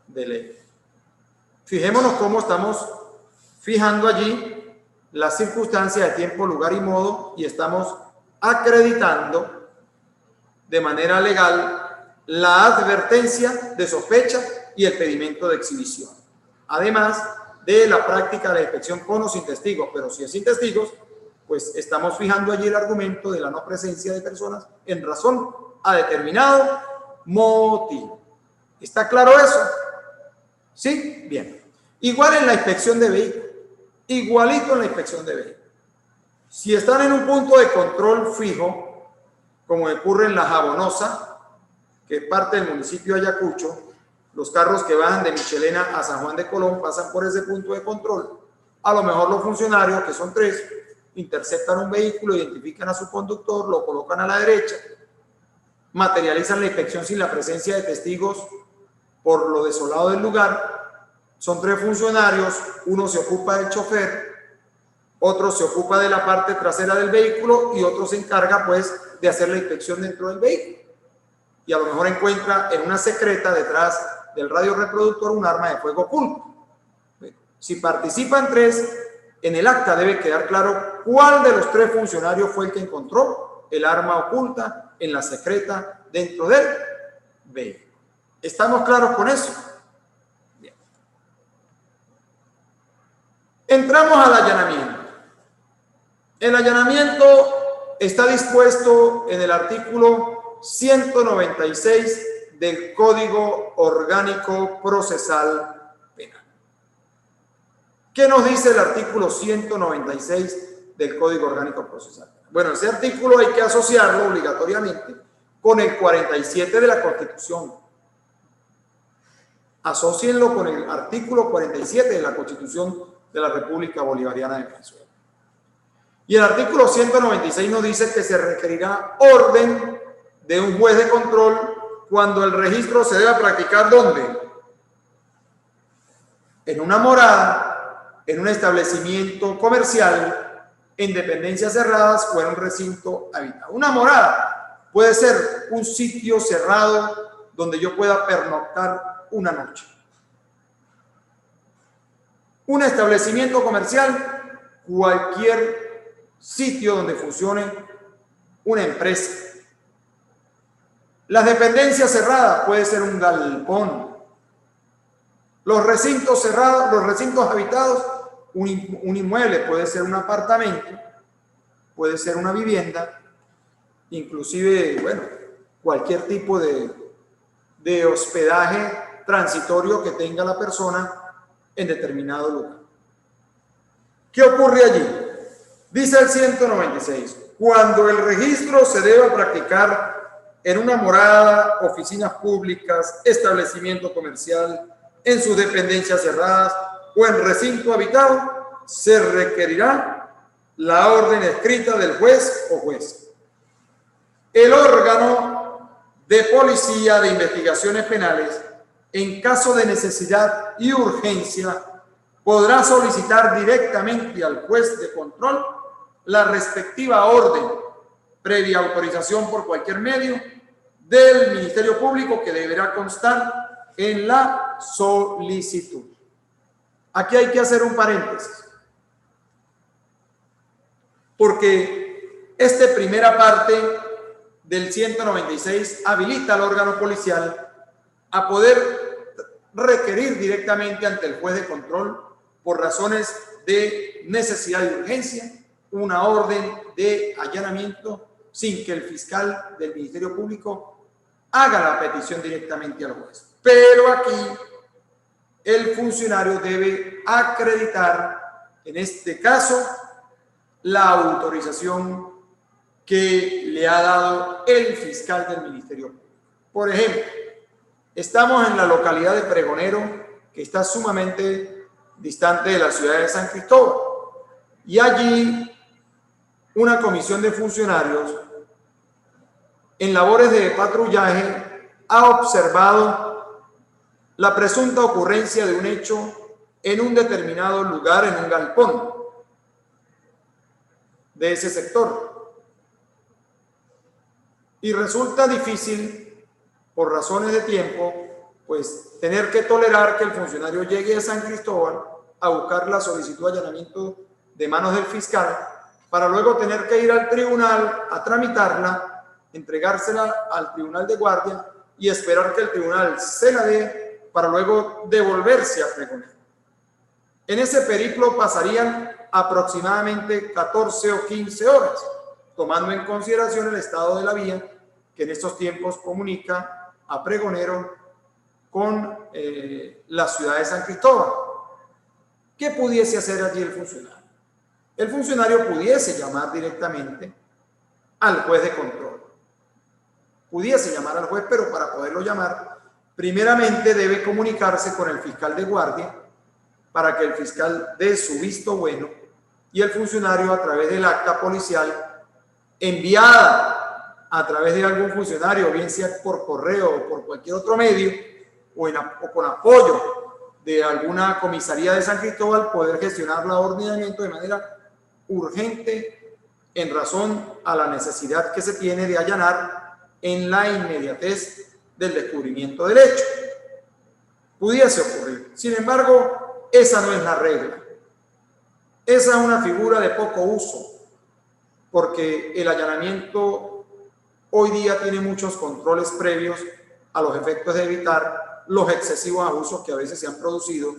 de ley. Fijémonos cómo estamos fijando allí las circunstancias de tiempo, lugar y modo, y estamos acreditando de manera legal la advertencia de sospecha y el pedimento de exhibición. Además de la práctica de la inspección con o sin testigos, pero si es sin testigos, pues estamos fijando allí el argumento de la no presencia de personas en razón a determinado motivo. ¿Está claro eso? ¿Sí? Bien. Igual en la inspección de vehículos. Igualito en la inspección de vehículos. Si están en un punto de control fijo, como ocurre en La Jabonosa, que es parte del municipio de Ayacucho, los carros que van de Michelena a San Juan de Colón pasan por ese punto de control. A lo mejor los funcionarios, que son tres, interceptan un vehículo, identifican a su conductor, lo colocan a la derecha, materializan la inspección sin la presencia de testigos por lo desolado del lugar. Son tres funcionarios, uno se ocupa del chofer, otro se ocupa de la parte trasera del vehículo y otro se encarga pues de hacer la inspección dentro del vehículo. Y a lo mejor encuentra en una secreta detrás del radio reproductor un arma de fuego oculto. Si participan tres, en el acta debe quedar claro cuál de los tres funcionarios fue el que encontró el arma oculta en la secreta dentro del vehículo. ¿Estamos claros con eso? Bien. Entramos al allanamiento. El allanamiento está dispuesto en el artículo 196 del Código Orgánico Procesal Penal. ¿Qué nos dice el artículo 196 del Código Orgánico Procesal Penal? Bueno, ese artículo hay que asociarlo obligatoriamente con el 47 de la Constitución. Asócienlo con el artículo 47 de la Constitución de la República Bolivariana de Venezuela. Y el artículo 196 nos dice que se requerirá orden de un juez de control cuando el registro se deba practicar, ¿dónde? En una morada, en un establecimiento comercial, en dependencias cerradas o en un recinto habitado. Una morada puede ser un sitio cerrado donde yo pueda pernoctar una noche. Un establecimiento comercial, cualquier sitio donde funcione una empresa. Las dependencias cerradas puede ser un galpón. Los recintos cerrados, los recintos habitados, un inmueble, puede ser un apartamento, puede ser una vivienda, inclusive, bueno, cualquier tipo de hospedaje transitorio que tenga la persona en determinado lugar. ¿Qué ocurre allí? Dice el 196, cuando el registro se deba practicar en una morada, oficinas públicas, establecimiento comercial, en sus dependencias cerradas o en recinto habitado, se requerirá la orden escrita del juez o jueza. El órgano de policía de investigaciones penales, en caso de necesidad y urgencia, podrá solicitar directamente al juez de control la respectiva orden, previa autorización por cualquier medio del Ministerio Público que deberá constar en la solicitud. Aquí hay que hacer un paréntesis, porque esta primera parte del 196 habilita al órgano policial a poder requerir directamente ante el juez de control, por razones de necesidad y urgencia, una orden de allanamiento sin que el fiscal del Ministerio Público haga la petición directamente al juez. Pero aquí el funcionario debe acreditar, en este caso, la autorización que le ha dado el fiscal del Ministerio Público. Por ejemplo, estamos en la localidad de Pregonero, que está sumamente distante de la ciudad de San Cristóbal, y allí una comisión de funcionarios en labores de patrullaje ha observado la presunta ocurrencia de un hecho en un determinado lugar, en un galpón de ese sector. Y resulta difícil, por razones de tiempo, pues tener que tolerar que el funcionario llegue a San Cristóbal a buscar la solicitud de allanamiento de manos del fiscal, para luego tener que ir al tribunal a tramitarla, entregársela al tribunal de guardia y esperar que el tribunal se la dé para luego devolverse a Pregonero. En ese periplo pasarían aproximadamente 14 o 15 horas, tomando en consideración el estado de la vía que en estos tiempos comunica a Pregonero con la ciudad de San Cristóbal. ¿Qué pudiese hacer allí el funcionario? El funcionario pudiese llamar directamente al juez de control. Pudiese llamar al juez, pero para poderlo llamar, primeramente debe comunicarse con el fiscal de guardia para que el fiscal dé su visto bueno y el funcionario, a través del acta policial enviada a través de algún funcionario, bien sea por correo o por cualquier otro medio, o con apoyo de alguna comisaría de San Cristóbal, poder gestionar la orden de allanamiento de manera urgente en razón a la necesidad que se tiene de allanar en la inmediatez del descubrimiento del hecho. Pudiese ocurrir. Sin embargo, esa no es la regla. Esa es una figura de poco uso, porque el allanamiento hoy día tiene muchos controles previos a los efectos de evitar los excesivos abusos que a veces se han producido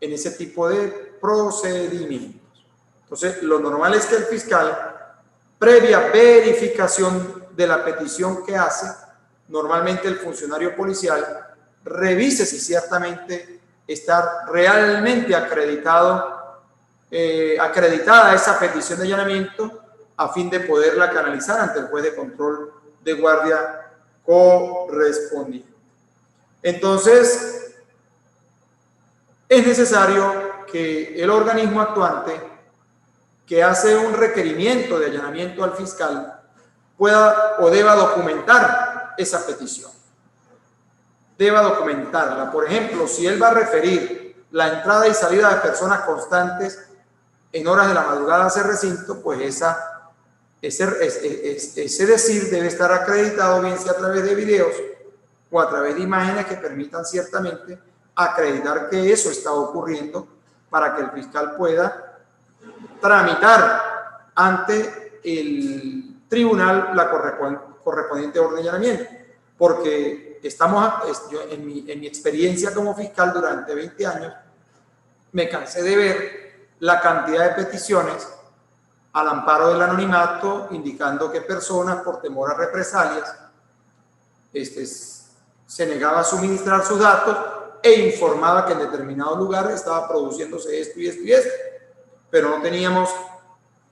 en ese tipo de procedimientos. Entonces, lo normal es que el fiscal, previa verificación de la petición que hace, normalmente el funcionario policial revise si ciertamente está realmente acreditada esa petición de allanamiento, a fin de poderla canalizar ante el juez de control de guardia correspondiente. Entonces, es necesario que el organismo actuante que hace un requerimiento de allanamiento al fiscal pueda o deba documentar esa petición. Deba documentarla. Por ejemplo, si él va a referir la entrada y salida de personas constantes en horas de la madrugada a ese recinto, pues ese decir debe estar acreditado, bien sea a través de videos o a través de imágenes que permitan ciertamente acreditar que eso está ocurriendo para que el fiscal pueda tramitar ante el tribunal la correspondiente orden de allanamiento. Porque yo, en mi experiencia como fiscal durante 20 años, me cansé de ver la cantidad de peticiones al amparo del anonimato, indicando que personas, por temor a represalias, se negaba a suministrar sus datos e informaba que en determinado lugar estaba produciéndose esto y esto y esto, pero no teníamos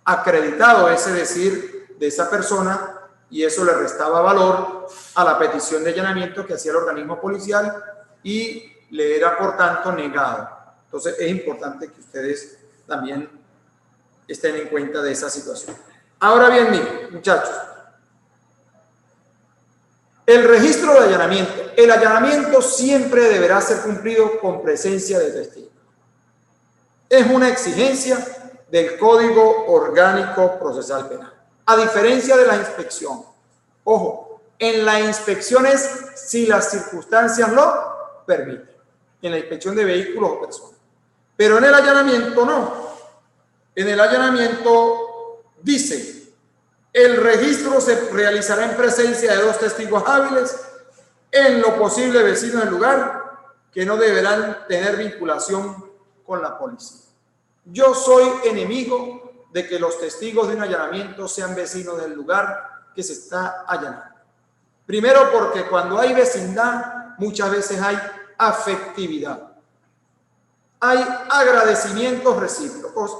acreditado ese decir de esa persona y eso le restaba valor a la petición de allanamiento que hacía el organismo policial y le era, por tanto, negado. Entonces, es importante que ustedes también estén en cuenta de esa situación. Ahora bien, miren, muchachos, el registro de allanamiento. El allanamiento siempre deberá ser cumplido con presencia de testigos. Es una exigencia del Código Orgánico Procesal Penal. A diferencia de la inspección. Ojo, en la inspección es si las circunstancias lo permiten. En la inspección de vehículos o personas. Pero en el allanamiento no. En el allanamiento dice, el registro se realizará en presencia de 2 testigos hábiles, en lo posible vecinos del lugar, que no deberán tener vinculación con la policía. Yo soy enemigo de que los testigos de un allanamiento sean vecinos del lugar que se está allanando. Primero porque cuando hay vecindad, muchas veces hay afectividad. Hay agradecimientos recíprocos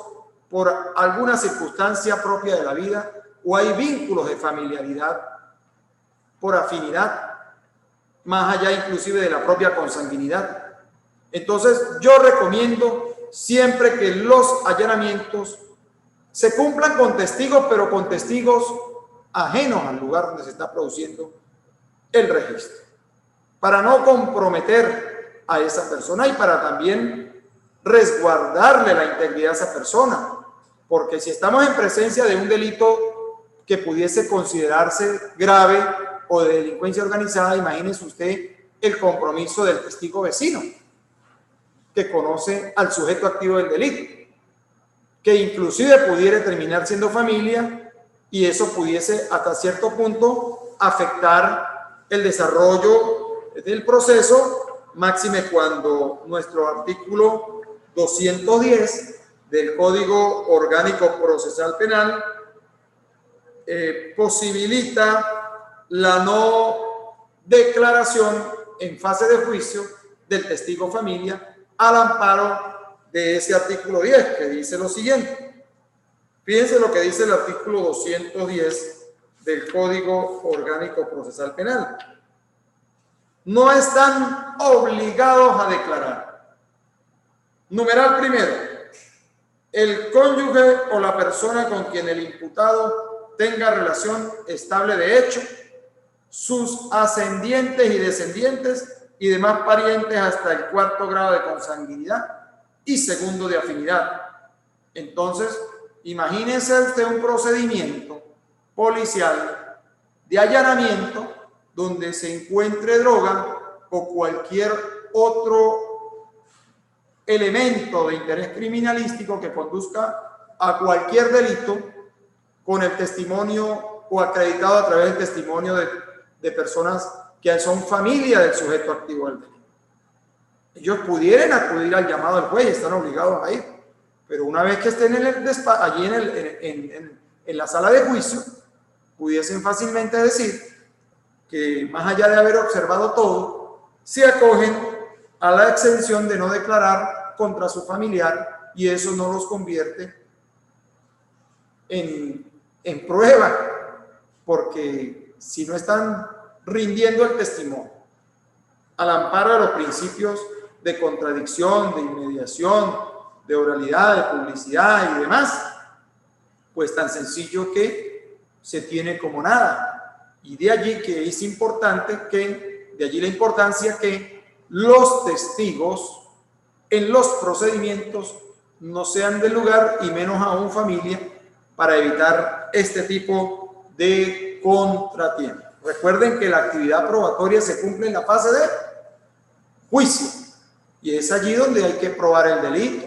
por alguna circunstancia propia de la vida o hay vínculos de familiaridad por afinidad, más allá inclusive de la propia consanguinidad. Entonces, yo recomiendo siempre que los allanamientos se cumplan con testigos, pero con testigos ajenos al lugar donde se está produciendo el registro, para no comprometer a esa persona y para también resguardarle la integridad a esa persona, porque si estamos en presencia de un delito que pudiese considerarse grave o de delincuencia organizada, imagínese usted el compromiso del testigo vecino que conoce al sujeto activo del delito, que inclusive pudiera terminar siendo familia y eso pudiese hasta cierto punto afectar el desarrollo del proceso, máxime cuando nuestro artículo 210 del Código Orgánico Procesal Penal posibilita la no declaración en fase de juicio del testigo familia al amparo de ese artículo 10, que dice lo siguiente. Fíjense lo que dice el artículo 210 del Código Orgánico Procesal Penal. No están obligados a declarar. Numeral primero. El cónyuge o la persona con quien el imputado tenga relación estable de hecho, sus ascendientes y descendientes y demás parientes hasta el 4º grado de consanguinidad y 2º de afinidad. Entonces, imagínese usted un procedimiento policial de allanamiento donde se encuentre droga o cualquier otro elemento de interés criminalístico que conduzca a cualquier delito con el testimonio o acreditado a través del testimonio de personas que son familia del sujeto activo del delito. Ellos pudieran acudir al llamado del juez y están obligados a ir, pero una vez que estén allí en la sala de juicio, pudiesen fácilmente decir que más allá de haber observado todo, se acogen a la exención de no declarar contra su familiar y eso no los convierte en prueba, porque si no están rindiendo el testimonio al amparo de los principios de contradicción, de inmediación, de oralidad, de publicidad y demás, pues tan sencillo que se tiene como nada. Y de allí que es importante de allí la importancia que los testigos en los procedimientos no sean del lugar y menos aún familia, para evitar este tipo de contratiempos. Recuerden que la actividad probatoria se cumple en la fase de juicio y es allí donde hay que probar el delito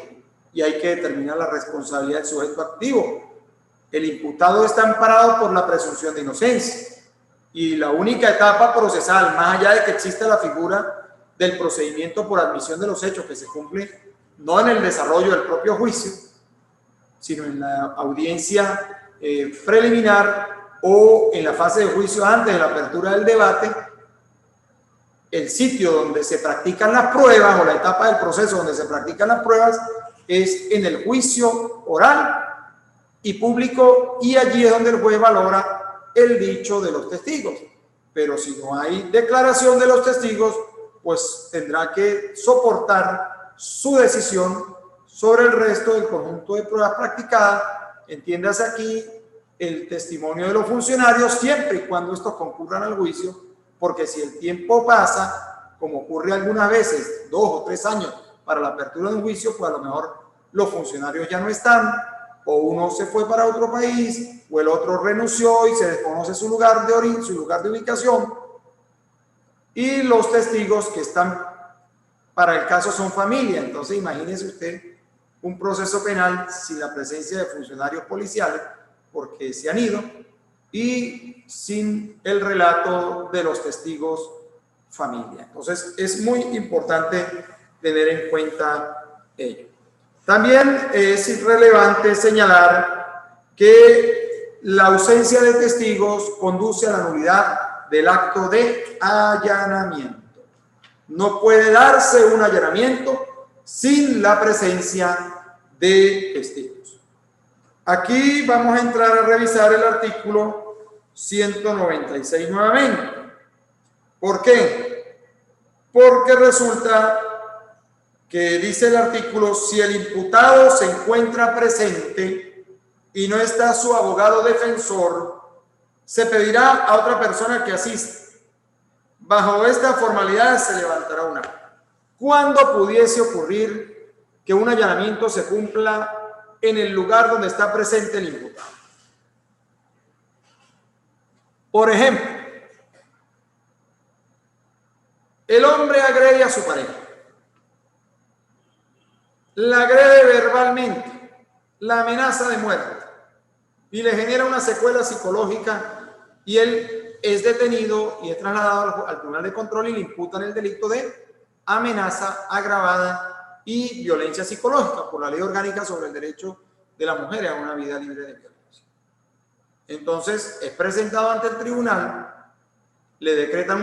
y hay que determinar la responsabilidad del sujeto activo. El imputado está amparado por la presunción de inocencia y la única etapa procesal, más allá de que exista la figura del procedimiento por admisión de los hechos que se cumple no en el desarrollo del propio juicio, sino en la audiencia preliminar o en la fase de juicio antes de la apertura del debate, el sitio donde se practican las pruebas o la etapa del proceso donde se practican las pruebas es en el juicio oral y público, y allí es donde el juez valora el dicho de los testigos. Pero si no hay declaración de los testigos, pues tendrá que soportar su decisión sobre el resto del conjunto de pruebas practicadas. Entiéndase aquí el testimonio de los funcionarios siempre y cuando estos concurran al juicio, porque si el tiempo pasa, como ocurre algunas veces, 2 o 3 años para la apertura de un juicio, pues a lo mejor los funcionarios ya no están, o uno se fue para otro país, o el otro renunció y se desconoce su lugar de origen, su lugar de ubicación, y los testigos que están para el caso son familia. Entonces imagínese usted un proceso penal sin la presencia de funcionarios policiales, porque se han ido, y sin el relato de los testigos familia. Entonces es muy importante tener en cuenta ello. También es relevante señalar que la ausencia de testigos conduce a la nulidad del acto de allanamiento. No puede darse un allanamiento sin la presencia de testigos. Aquí vamos a entrar a revisar el artículo 196 nuevamente. ¿Por qué? Porque resulta que dice el artículo: si el imputado se encuentra presente y no está su abogado defensor, se pedirá a otra persona que asista. Bajo esta formalidad se levantará un acta. ¿Cuándo pudiese ocurrir que un allanamiento se cumpla en el lugar donde está presente el imputado? Por ejemplo, el hombre agrede a su pareja, la agrede verbalmente, la amenaza de muerte y le genera una secuela psicológica, y él es detenido y es trasladado al tribunal de control y le imputan el delito de amenaza agravada y violencia psicológica por la Ley Orgánica sobre el Derecho de la Mujer a una vida libre de violencia. Entonces es presentado ante el tribunal, le decretan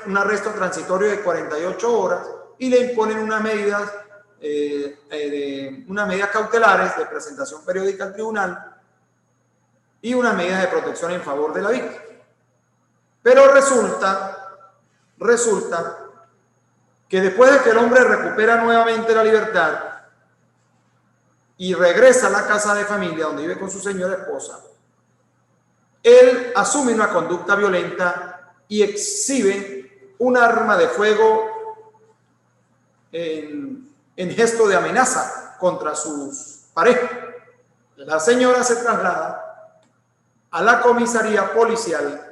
un arresto transitorio de 48 horas y le imponen unas medidas cautelares de presentación periódica al tribunal y unas medidas de protección en favor de la víctima. Pero resulta que después de que el hombre recupera nuevamente la libertad y regresa a la casa de familia donde vive con su señora esposa, él asume una conducta violenta y exhibe un arma de fuego en gesto de amenaza contra sus parejas. La señora se traslada a la comisaría policial,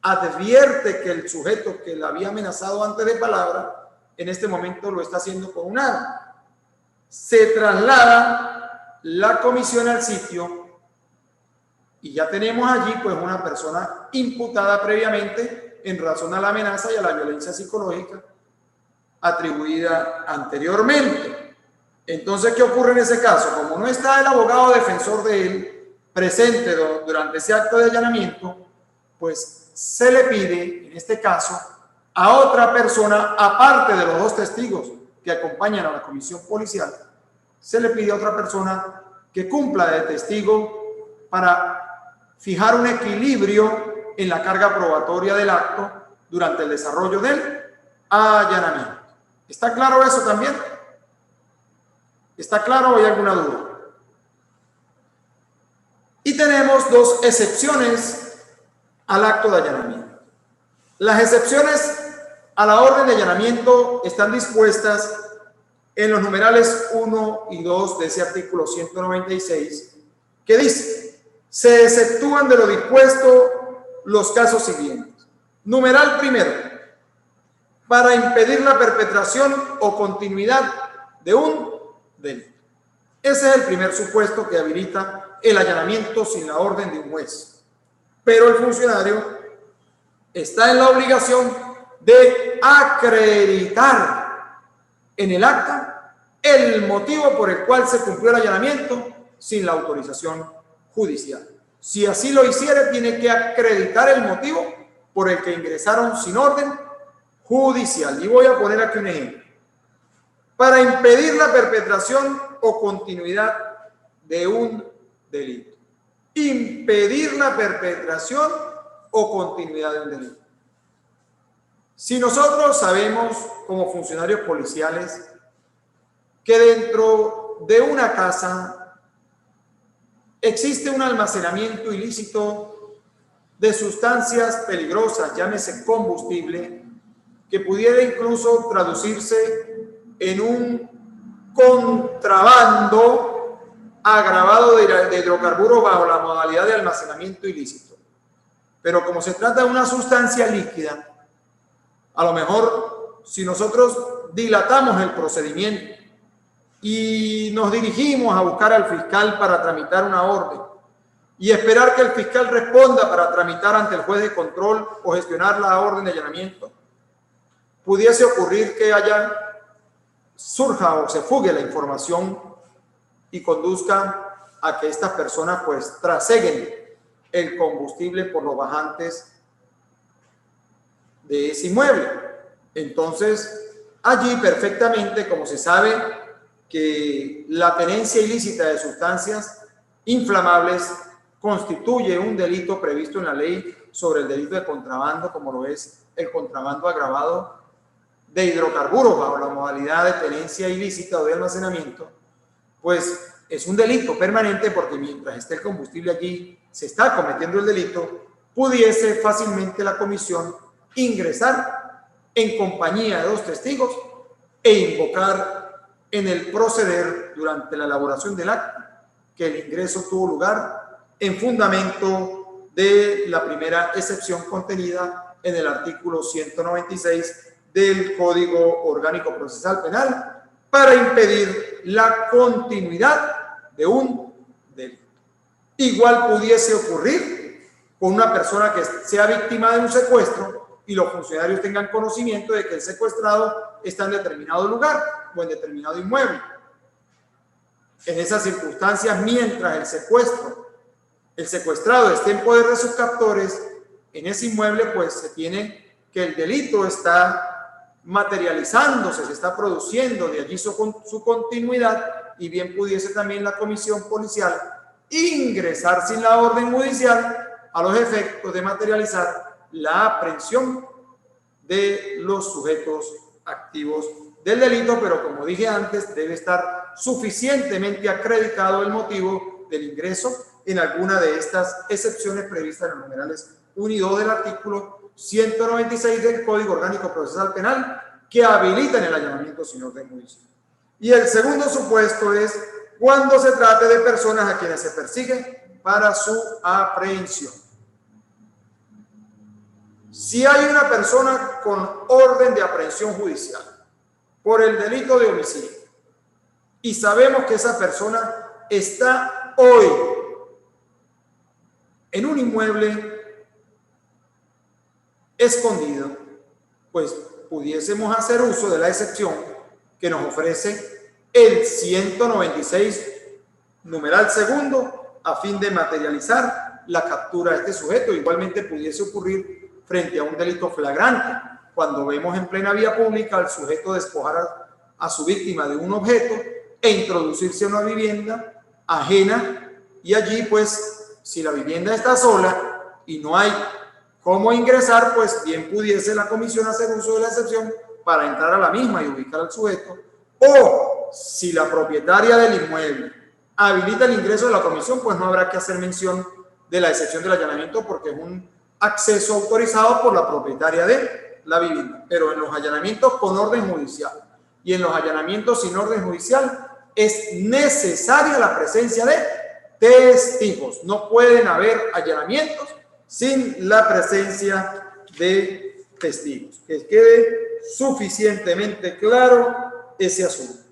advierte que el sujeto que la había amenazado antes de palabra en este momento lo está haciendo con un arma. Se traslada la comisión al sitio y ya tenemos allí pues una persona imputada previamente en razón a la amenaza y a la violencia psicológica atribuida anteriormente. Entonces, ¿qué ocurre en ese caso? Como no está el abogado defensor de él presente durante ese acto de allanamiento, pues se le pide, en este caso, a otra persona, aparte de los 2 testigos que acompañan a la comisión policial, se le pide a otra persona que cumpla de testigo para fijar un equilibrio en la carga probatoria del acto durante el desarrollo del allanamiento. ¿Está claro eso también? ¿Está claro o hay alguna duda? Y tenemos 2 excepciones al acto de allanamiento. Las excepciones a la orden de allanamiento están dispuestas en los numerales 1 y 2 de ese artículo 196, que dice: se exceptúan de lo dispuesto los casos siguientes. Numeral primero: para impedir la perpetración o continuidad de un delito. Ese es el primer supuesto que habilita el allanamiento sin la orden de un juez. Pero el funcionario está en la obligación de acreditar en el acta el motivo por el cual se cumplió el allanamiento sin la autorización judicial. Si así lo hiciere, tiene que acreditar el motivo por el que ingresaron sin orden judicial. Y voy a poner aquí un ejemplo. Para impedir la perpetración o continuidad de un delito. Impedir la perpetración o continuidad de un delito. Si nosotros sabemos, como funcionarios policiales, que dentro de una casa existe un almacenamiento ilícito de sustancias peligrosas, llámese combustible, que pudiera incluso traducirse en un contrabando agravado de hidrocarburos bajo la modalidad de almacenamiento ilícito. Pero como se trata de una sustancia líquida, a lo mejor si nosotros dilatamos el procedimiento y nos dirigimos a buscar al fiscal para tramitar una orden y esperar que el fiscal responda para tramitar ante el juez de control o gestionar la orden de allanamiento, pudiese ocurrir que surja o se fugue la información y conduzca a que estas personas pues traseguen el combustible por los bajantes de ese inmueble. Entonces, allí perfectamente, como se sabe que la tenencia ilícita de sustancias inflamables constituye un delito previsto en la ley sobre el delito de contrabando, como lo es el contrabando agravado de hidrocarburos bajo la modalidad de tenencia ilícita o de almacenamiento, pues es un delito permanente, porque mientras esté el combustible allí, se está cometiendo el delito. Pudiese fácilmente la comisión ingresar en compañía de 2 testigos e invocar en el proceder durante la elaboración del acta que el ingreso tuvo lugar en fundamento de la primera excepción contenida en el artículo 196 del Código Orgánico Procesal Penal para impedir la continuidad de un delito. Igual pudiese ocurrir con una persona que sea víctima de un secuestro y los funcionarios tengan conocimiento de que el secuestrado está en determinado lugar o en determinado inmueble. En esas circunstancias, mientras el secuestrado esté en poder de sus captores en ese inmueble, pues se tiene que el delito está materializándose, se está produciendo, de allí su continuidad, y bien pudiese también la comisión policial ingresar sin la orden judicial a los efectos de materializar la aprehensión de los sujetos activos del delito, pero como dije antes, debe estar suficientemente acreditado el motivo del ingreso en alguna de estas excepciones previstas en los numerales 1 y 2 del artículo 196 del Código Orgánico Procesal Penal, que habilitan el allanamiento sin orden judicial. Y el segundo supuesto es cuando se trate de personas a quienes se persigue para su aprehensión. Si hay una persona con orden de aprehensión judicial por el delito de homicidio y sabemos que esa persona está hoy en un inmueble escondido, pues pudiésemos hacer uso de la excepción que nos ofrece el 196, numeral segundo, a fin de materializar la captura de este sujeto. Igualmente pudiese ocurrir frente a un delito flagrante, cuando vemos en plena vía pública al sujeto despojar a su víctima de un objeto e introducirse a una vivienda ajena, y allí pues si la vivienda está sola y no hay cómo ingresar, pues bien pudiese la comisión hacer uso de la excepción para entrar a la misma y ubicar al sujeto. O si la propietaria del inmueble habilita el ingreso de la comisión, pues no habrá que hacer mención de la excepción del allanamiento, porque es un acceso autorizado por la propietaria de la vivienda. Pero en los allanamientos con orden judicial, y en los allanamientos sin orden judicial es necesaria la presencia de testigos. No pueden haber allanamientos sin la presencia de testigos. Que quede suficientemente claro ese asunto.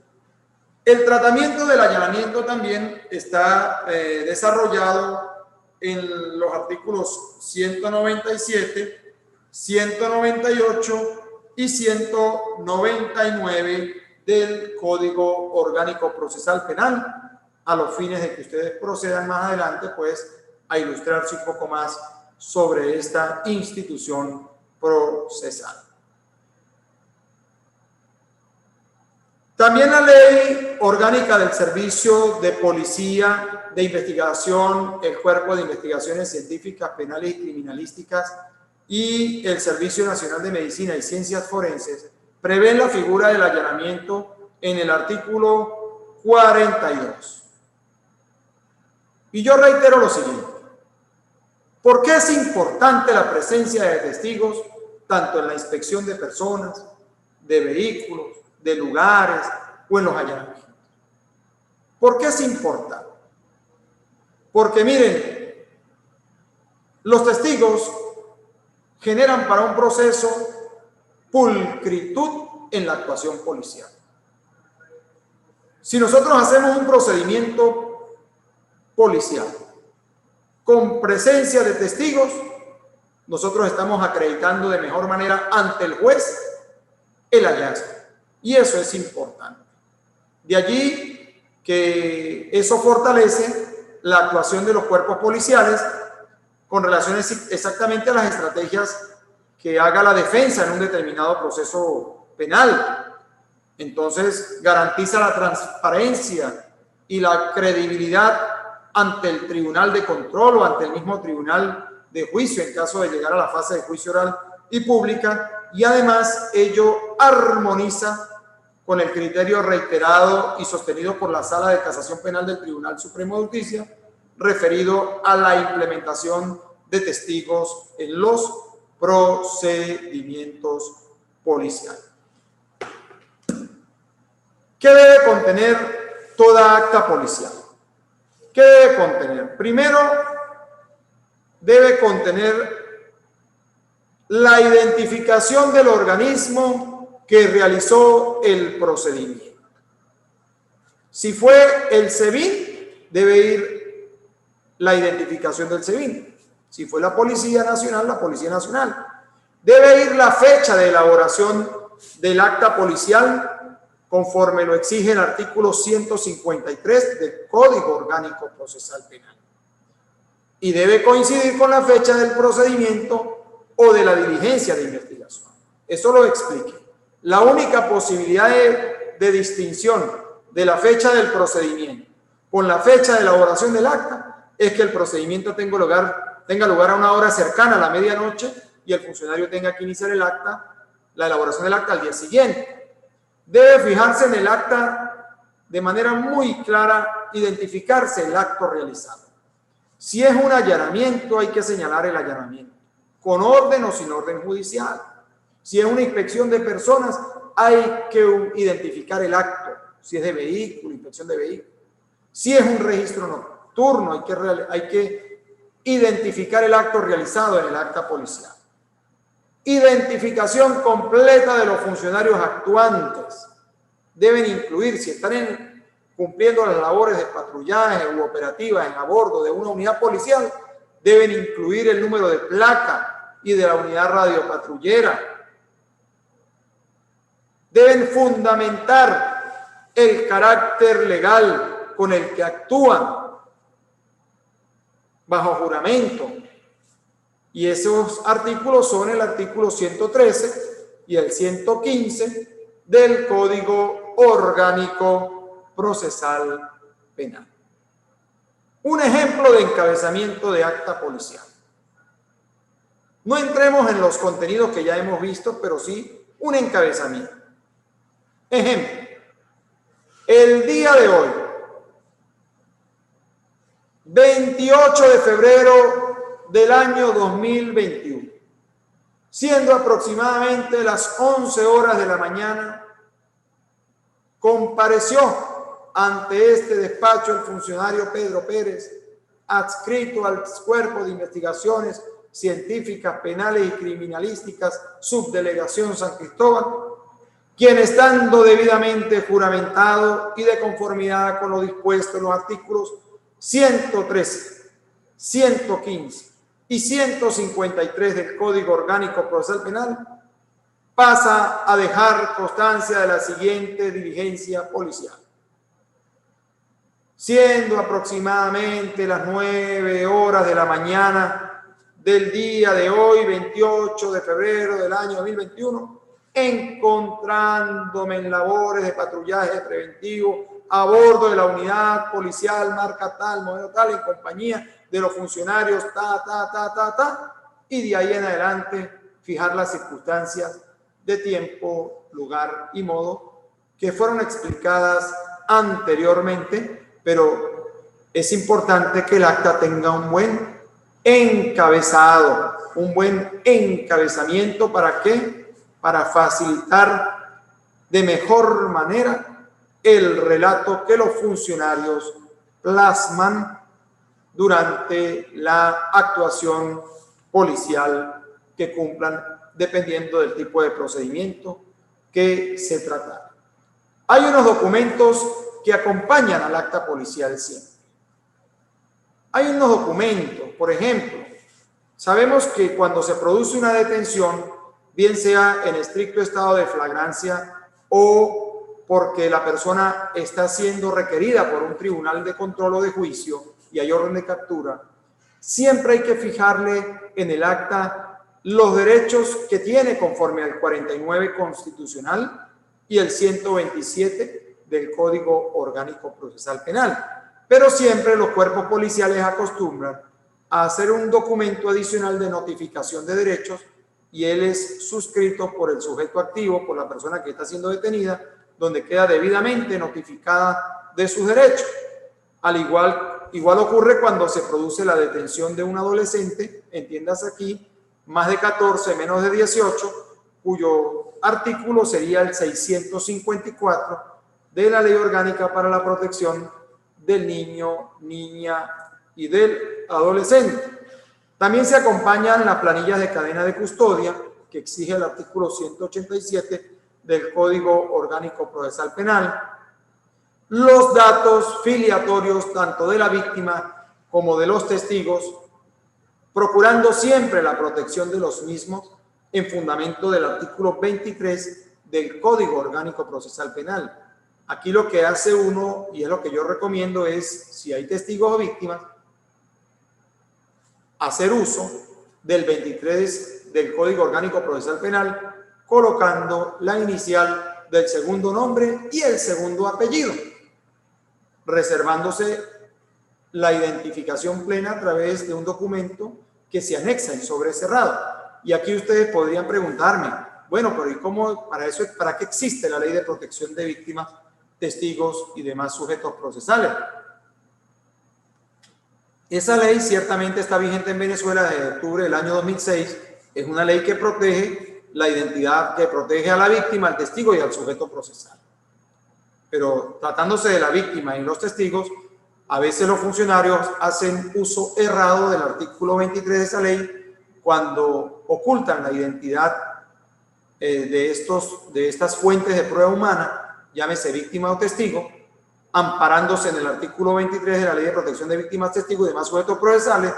El tratamiento del allanamiento también está desarrollado en los artículos 197, 198 y 199 del Código Orgánico Procesal Penal, a los fines de que ustedes procedan más adelante, pues, a ilustrarse un poco más sobre esta institución procesal. También la Ley Orgánica del Servicio de Policía de Investigación, el Cuerpo de Investigaciones Científicas, Penales y Criminalísticas y el Servicio Nacional de Medicina y Ciencias Forenses prevén la figura del allanamiento en el artículo 42. Y yo reitero lo siguiente. ¿Por qué es importante la presencia de testigos tanto en la inspección de personas, de vehículos, de lugares o en los allanamientos? ¿Por qué es importante? Porque miren, los testigos generan para un proceso pulcritud en la actuación policial. Si nosotros hacemos un procedimiento policial con presencia de testigos, nosotros estamos acreditando de mejor manera ante el juez el hallazgo. Y eso es importante. De allí que eso fortalece la actuación de los cuerpos policiales con relación exactamente a las estrategias que haga la defensa en un determinado proceso penal. Entonces, garantiza la transparencia y la credibilidad ante el tribunal de control o ante el mismo tribunal de juicio en caso de llegar a la fase de juicio oral y pública, y además ello armoniza con el criterio reiterado y sostenido por la Sala de Casación Penal del Tribunal Supremo de Justicia referido a la implementación de testigos en los procedimientos policiales. ¿Qué debe contener toda acta policial? ¿Qué debe contener? Primero, debe contener la identificación del organismo que realizó el procedimiento. Si fue el SEBIN, debe ir la identificación del SEBIN. Si fue la Policía Nacional, la Policía Nacional. Debe ir la fecha de elaboración del acta policial conforme lo exige el artículo 153 del Código Orgánico Procesal Penal. Y debe coincidir con la fecha del procedimiento o de la diligencia de investigación. Eso lo expliqué. La única posibilidad de distinción de la fecha del procedimiento con la fecha de elaboración del acta es que el procedimiento tenga lugar a una hora cercana a la medianoche y el funcionario tenga que iniciar el acta, la elaboración del acta al día siguiente. Debe fijarse en el acta de manera muy clara, identificarse el acto realizado. Si es un allanamiento, hay que señalar el allanamiento, con orden o sin orden judicial. Si es una inspección de personas, hay que identificar el acto. Si es de vehículo, inspección de vehículo. Si es un registro nocturno, hay que identificar el acto realizado en el acta policial. Identificación completa de los funcionarios actuantes. Deben incluir, si están cumpliendo las labores de patrullaje u operativas a bordo de una unidad policial, deben incluir el número de placa y de la unidad radiopatrullera. Deben fundamentar el carácter legal con el que actúan bajo juramento. Y esos artículos son el artículo 113 y el 115 del Código Orgánico Procesal Penal. Un ejemplo de encabezamiento de acta policial. No entremos en los contenidos que ya hemos visto, pero sí un encabezamiento. Ejemplo, el día de hoy, 28 de febrero del año 2021, siendo aproximadamente las 11 horas de la mañana, compareció ante este despacho el funcionario Pedro Pérez, adscrito al Cuerpo de Investigaciones Científicas, Penales y Criminalísticas, Subdelegación San Cristóbal, quien, estando debidamente juramentado y de conformidad con lo dispuesto en los artículos 113, 115 y 153 del Código Orgánico Procesal Penal, pasa a dejar constancia de la siguiente diligencia policial. Siendo aproximadamente las 9 horas de la mañana del día de hoy, 28 de febrero del año 2021, encontrándome en labores de patrullaje preventivo a bordo de la unidad policial marca tal, modelo tal, en compañía de los funcionarios y de ahí en adelante fijar las circunstancias de tiempo, lugar y modo que fueron explicadas anteriormente, pero es importante que el acta tenga un buen encabezado, un buen encabezamiento. ¿Para qué? Para facilitar de mejor manera el relato que los funcionarios plasman durante la actuación policial que cumplan, dependiendo del tipo de procedimiento que se trata. Hay unos documentos que acompañan al acta policial siempre. Hay unos documentos, por ejemplo, sabemos que cuando se produce una detención, bien sea en estricto estado de flagrancia o porque la persona está siendo requerida por un tribunal de control o de juicio y hay orden de captura, siempre hay que fijarle en el acta los derechos que tiene conforme al 49 constitucional y el 127 del Código Orgánico Procesal Penal. Pero siempre los cuerpos policiales acostumbran a hacer un documento adicional de notificación de derechos y él es suscrito por el sujeto activo, por la persona que está siendo detenida, donde queda debidamente notificada de sus derechos. Igual ocurre cuando se produce la detención de un adolescente, entiendas aquí, más de 14, menos de 18, cuyo artículo sería el 654 de la Ley Orgánica para la Protección del Niño, Niña y del Adolescente. También se acompañan las planillas de cadena de custodia que exige el artículo 187 del Código Orgánico Procesal Penal, los datos filiatorios tanto de la víctima como de los testigos, procurando siempre la protección de los mismos en fundamento del artículo 23 del Código Orgánico Procesal Penal. Aquí lo que hace uno, y es lo que yo recomiendo, es, si hay testigos o víctimas, hacer uso del 23 del Código Orgánico Procesal Penal, colocando la inicial del segundo nombre y el segundo apellido, reservándose la identificación plena a través de un documento que se anexa en sobre cerrado. Y aquí ustedes podrían preguntarme, bueno, pero ¿y cómo para qué existe la Ley de Protección de Víctimas, Testigos y demás sujetos procesales? Esa ley ciertamente está vigente en Venezuela desde octubre del año 2006. Es una ley que protege la identidad, que protege a la víctima, al testigo y al sujeto procesal. Pero tratándose de la víctima y los testigos, a veces los funcionarios hacen uso errado del artículo 23 de esa ley cuando ocultan la identidad de estas fuentes de prueba humana, llámese víctima o testigo, amparándose en el artículo 23 de la Ley de Protección de Víctimas, Testigos y demás sujetos procesales,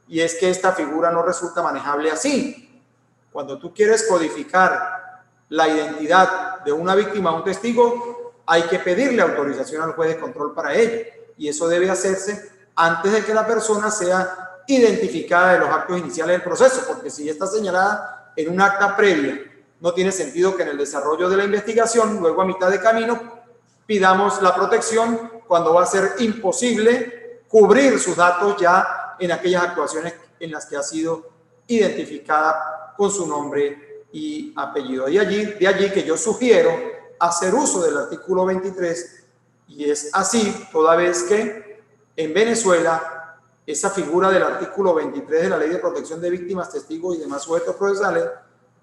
y es que esta figura no resulta manejable así. Cuando tú quieres codificar la identidad de una víctima o un testigo, hay que pedirle autorización al juez de control para ello, y eso debe hacerse antes de que la persona sea identificada de los actos iniciales del proceso, porque si ya está señalada en un acta previa, no tiene sentido que en el desarrollo de la investigación, luego a mitad de camino, pidamos la protección cuando va a ser imposible cubrir sus datos ya en aquellas actuaciones en las que ha sido identificada con su nombre y apellido. De allí que yo sugiero hacer uso del artículo 23, y es así toda vez que en Venezuela esa figura del artículo 23 de la Ley de Protección de Víctimas, Testigos y demás sujetos procesales,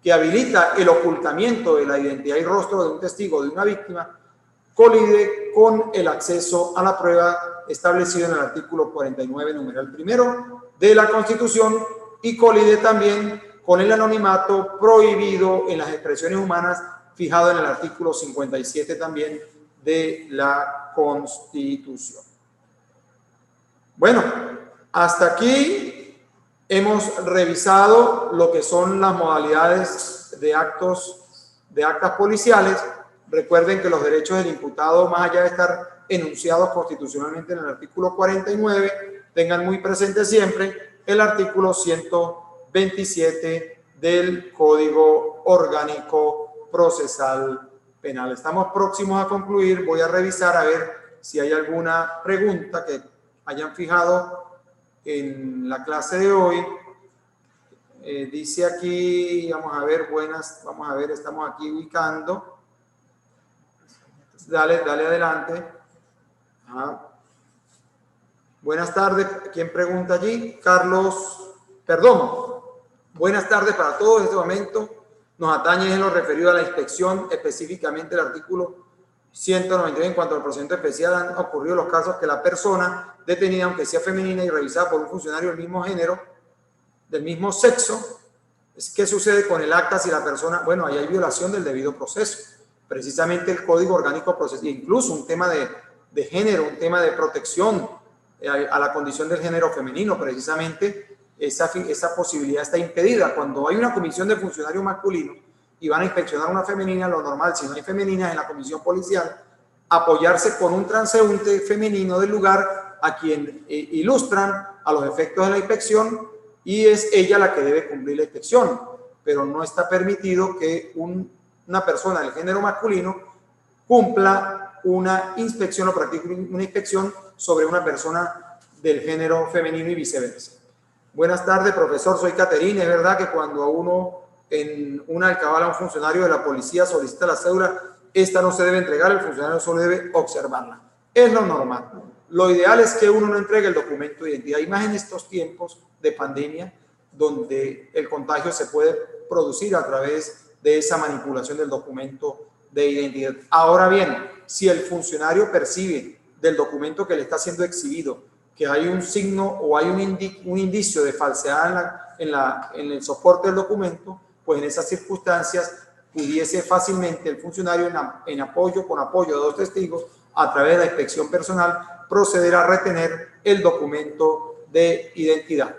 que habilita el ocultamiento de la identidad y rostro de un testigo o de una víctima, colide con el acceso a la prueba establecido en el artículo 49, numeral primero de la Constitución, y colide también con el anonimato prohibido en las expresiones humanas fijado en el artículo 57 también de la Constitución. Bueno, hasta aquí hemos revisado lo que son las modalidades de actas policiales. Recuerden que los derechos del imputado, más allá de estar enunciados constitucionalmente en el artículo 49, tengan muy presente siempre el artículo 127 del Código Orgánico Procesal Penal. Estamos próximos a concluir. Voy a revisar a ver si hay alguna pregunta que hayan fijado en la clase de hoy. Dice aquí, vamos a ver, vamos a ver, estamos aquí ubicando. Dale adelante. Ajá. Buenas tardes. ¿Quién pregunta allí? Carlos, perdón. Buenas tardes para todos. En este momento nos atañe en lo referido a la inspección, específicamente el artículo 192 en cuanto al procedimiento especial. Han ocurrido los casos que la persona detenida, aunque sea femenina y revisada por un funcionario del mismo género, del mismo sexo, ¿qué sucede con el acta si la persona, bueno, ahí hay violación del debido proceso? Precisamente el Código Orgánico Procesal, incluso un tema de género, un tema de protección a la condición del género femenino, precisamente esa posibilidad está impedida. Cuando hay una comisión de funcionarios masculinos y van a inspeccionar a una femenina, lo normal, si no hay femeninas en la comisión policial, apoyarse con un transeúnte femenino del lugar a quien ilustran a los efectos de la inspección, y es ella la que debe cumplir la inspección, pero no está permitido que una persona del género masculino cumpla una inspección o practique una inspección sobre una persona del género femenino y viceversa. Buenas tardes, profesor, soy Caterina. Es verdad que cuando a uno en una alcabala, un funcionario de la policía solicita la cédula, esta no se debe entregar, el funcionario solo debe observarla. Es lo normal. Lo ideal es que uno no entregue el documento de identidad, y más en estos tiempos de pandemia, donde el contagio se puede producir a través de esa manipulación del documento de identidad. Ahora bien, si el funcionario percibe del documento que le está siendo exhibido que hay un signo o hay un indicio de falsedad en el soporte del documento, pues en esas circunstancias pudiese fácilmente el funcionario, con apoyo de dos testigos, a través de la inspección personal, proceder a retener el documento de identidad.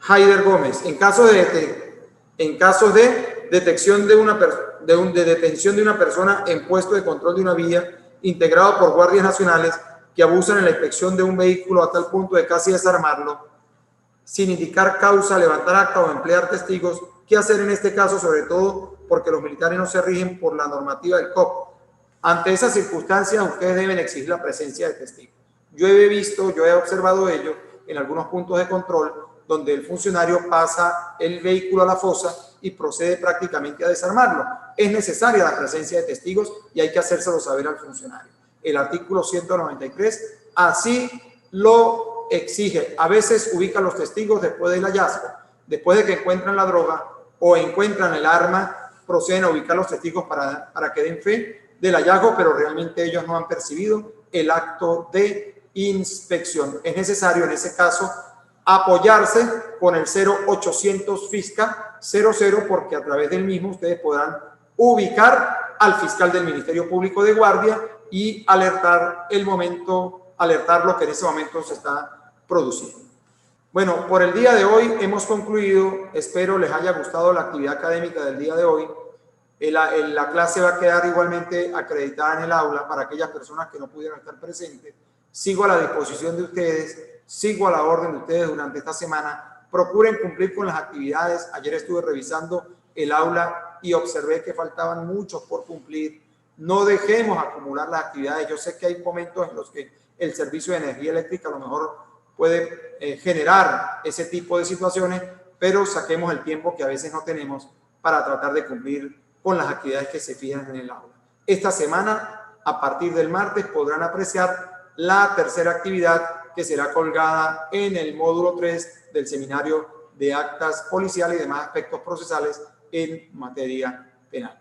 Haider Gómez, en caso de detención de una persona en puesto de control de una vía integrado por guardias nacionales que abusan en la inspección de un vehículo a tal punto de casi desarmarlo, sin indicar causa, levantar acta o emplear testigos, ¿qué hacer en este caso? Sobre todo porque los militares no se rigen por la normativa del COP. Ante esas circunstancias, ustedes deben exigir la presencia de testigos. Yo he observado ello en algunos puntos de control, donde el funcionario pasa el vehículo a la fosa y procede prácticamente a desarmarlo. Es necesaria la presencia de testigos y hay que hacérselo saber al funcionario. El artículo 193 así lo exige. A veces ubica a los testigos después del hallazgo, después de que encuentran la droga o encuentran el arma, proceden a ubicar a los testigos para que den fe del hallazgo, pero realmente ellos no han percibido el acto de inspección. Es necesario en ese caso apoyarse con el 0800 FISCA 00, porque a través del mismo ustedes podrán ubicar al fiscal del Ministerio Público de Guardia y alertar lo que en ese momento se está produciendo. Bueno, por el día de hoy hemos concluido. Espero les haya gustado la actividad académica del día de hoy. La clase va a quedar igualmente acreditada en el aula para aquellas personas que no pudieron estar presentes. Sigo a la disposición de ustedes, sigo a la orden de ustedes durante esta semana. Procuren cumplir con las actividades. Ayer estuve revisando el aula y observé que faltaban muchos por cumplir. No dejemos acumular las actividades. Yo sé que hay momentos en los que el servicio de energía eléctrica a lo mejor puede generar ese tipo de situaciones, pero saquemos el tiempo que a veces no tenemos para tratar de cumplir con las actividades que se fijan en el aula. Esta semana, a partir del martes, podrán apreciar la tercera actividad que será colgada en el módulo 3 del seminario de actas policiales y demás aspectos procesales en materia penal.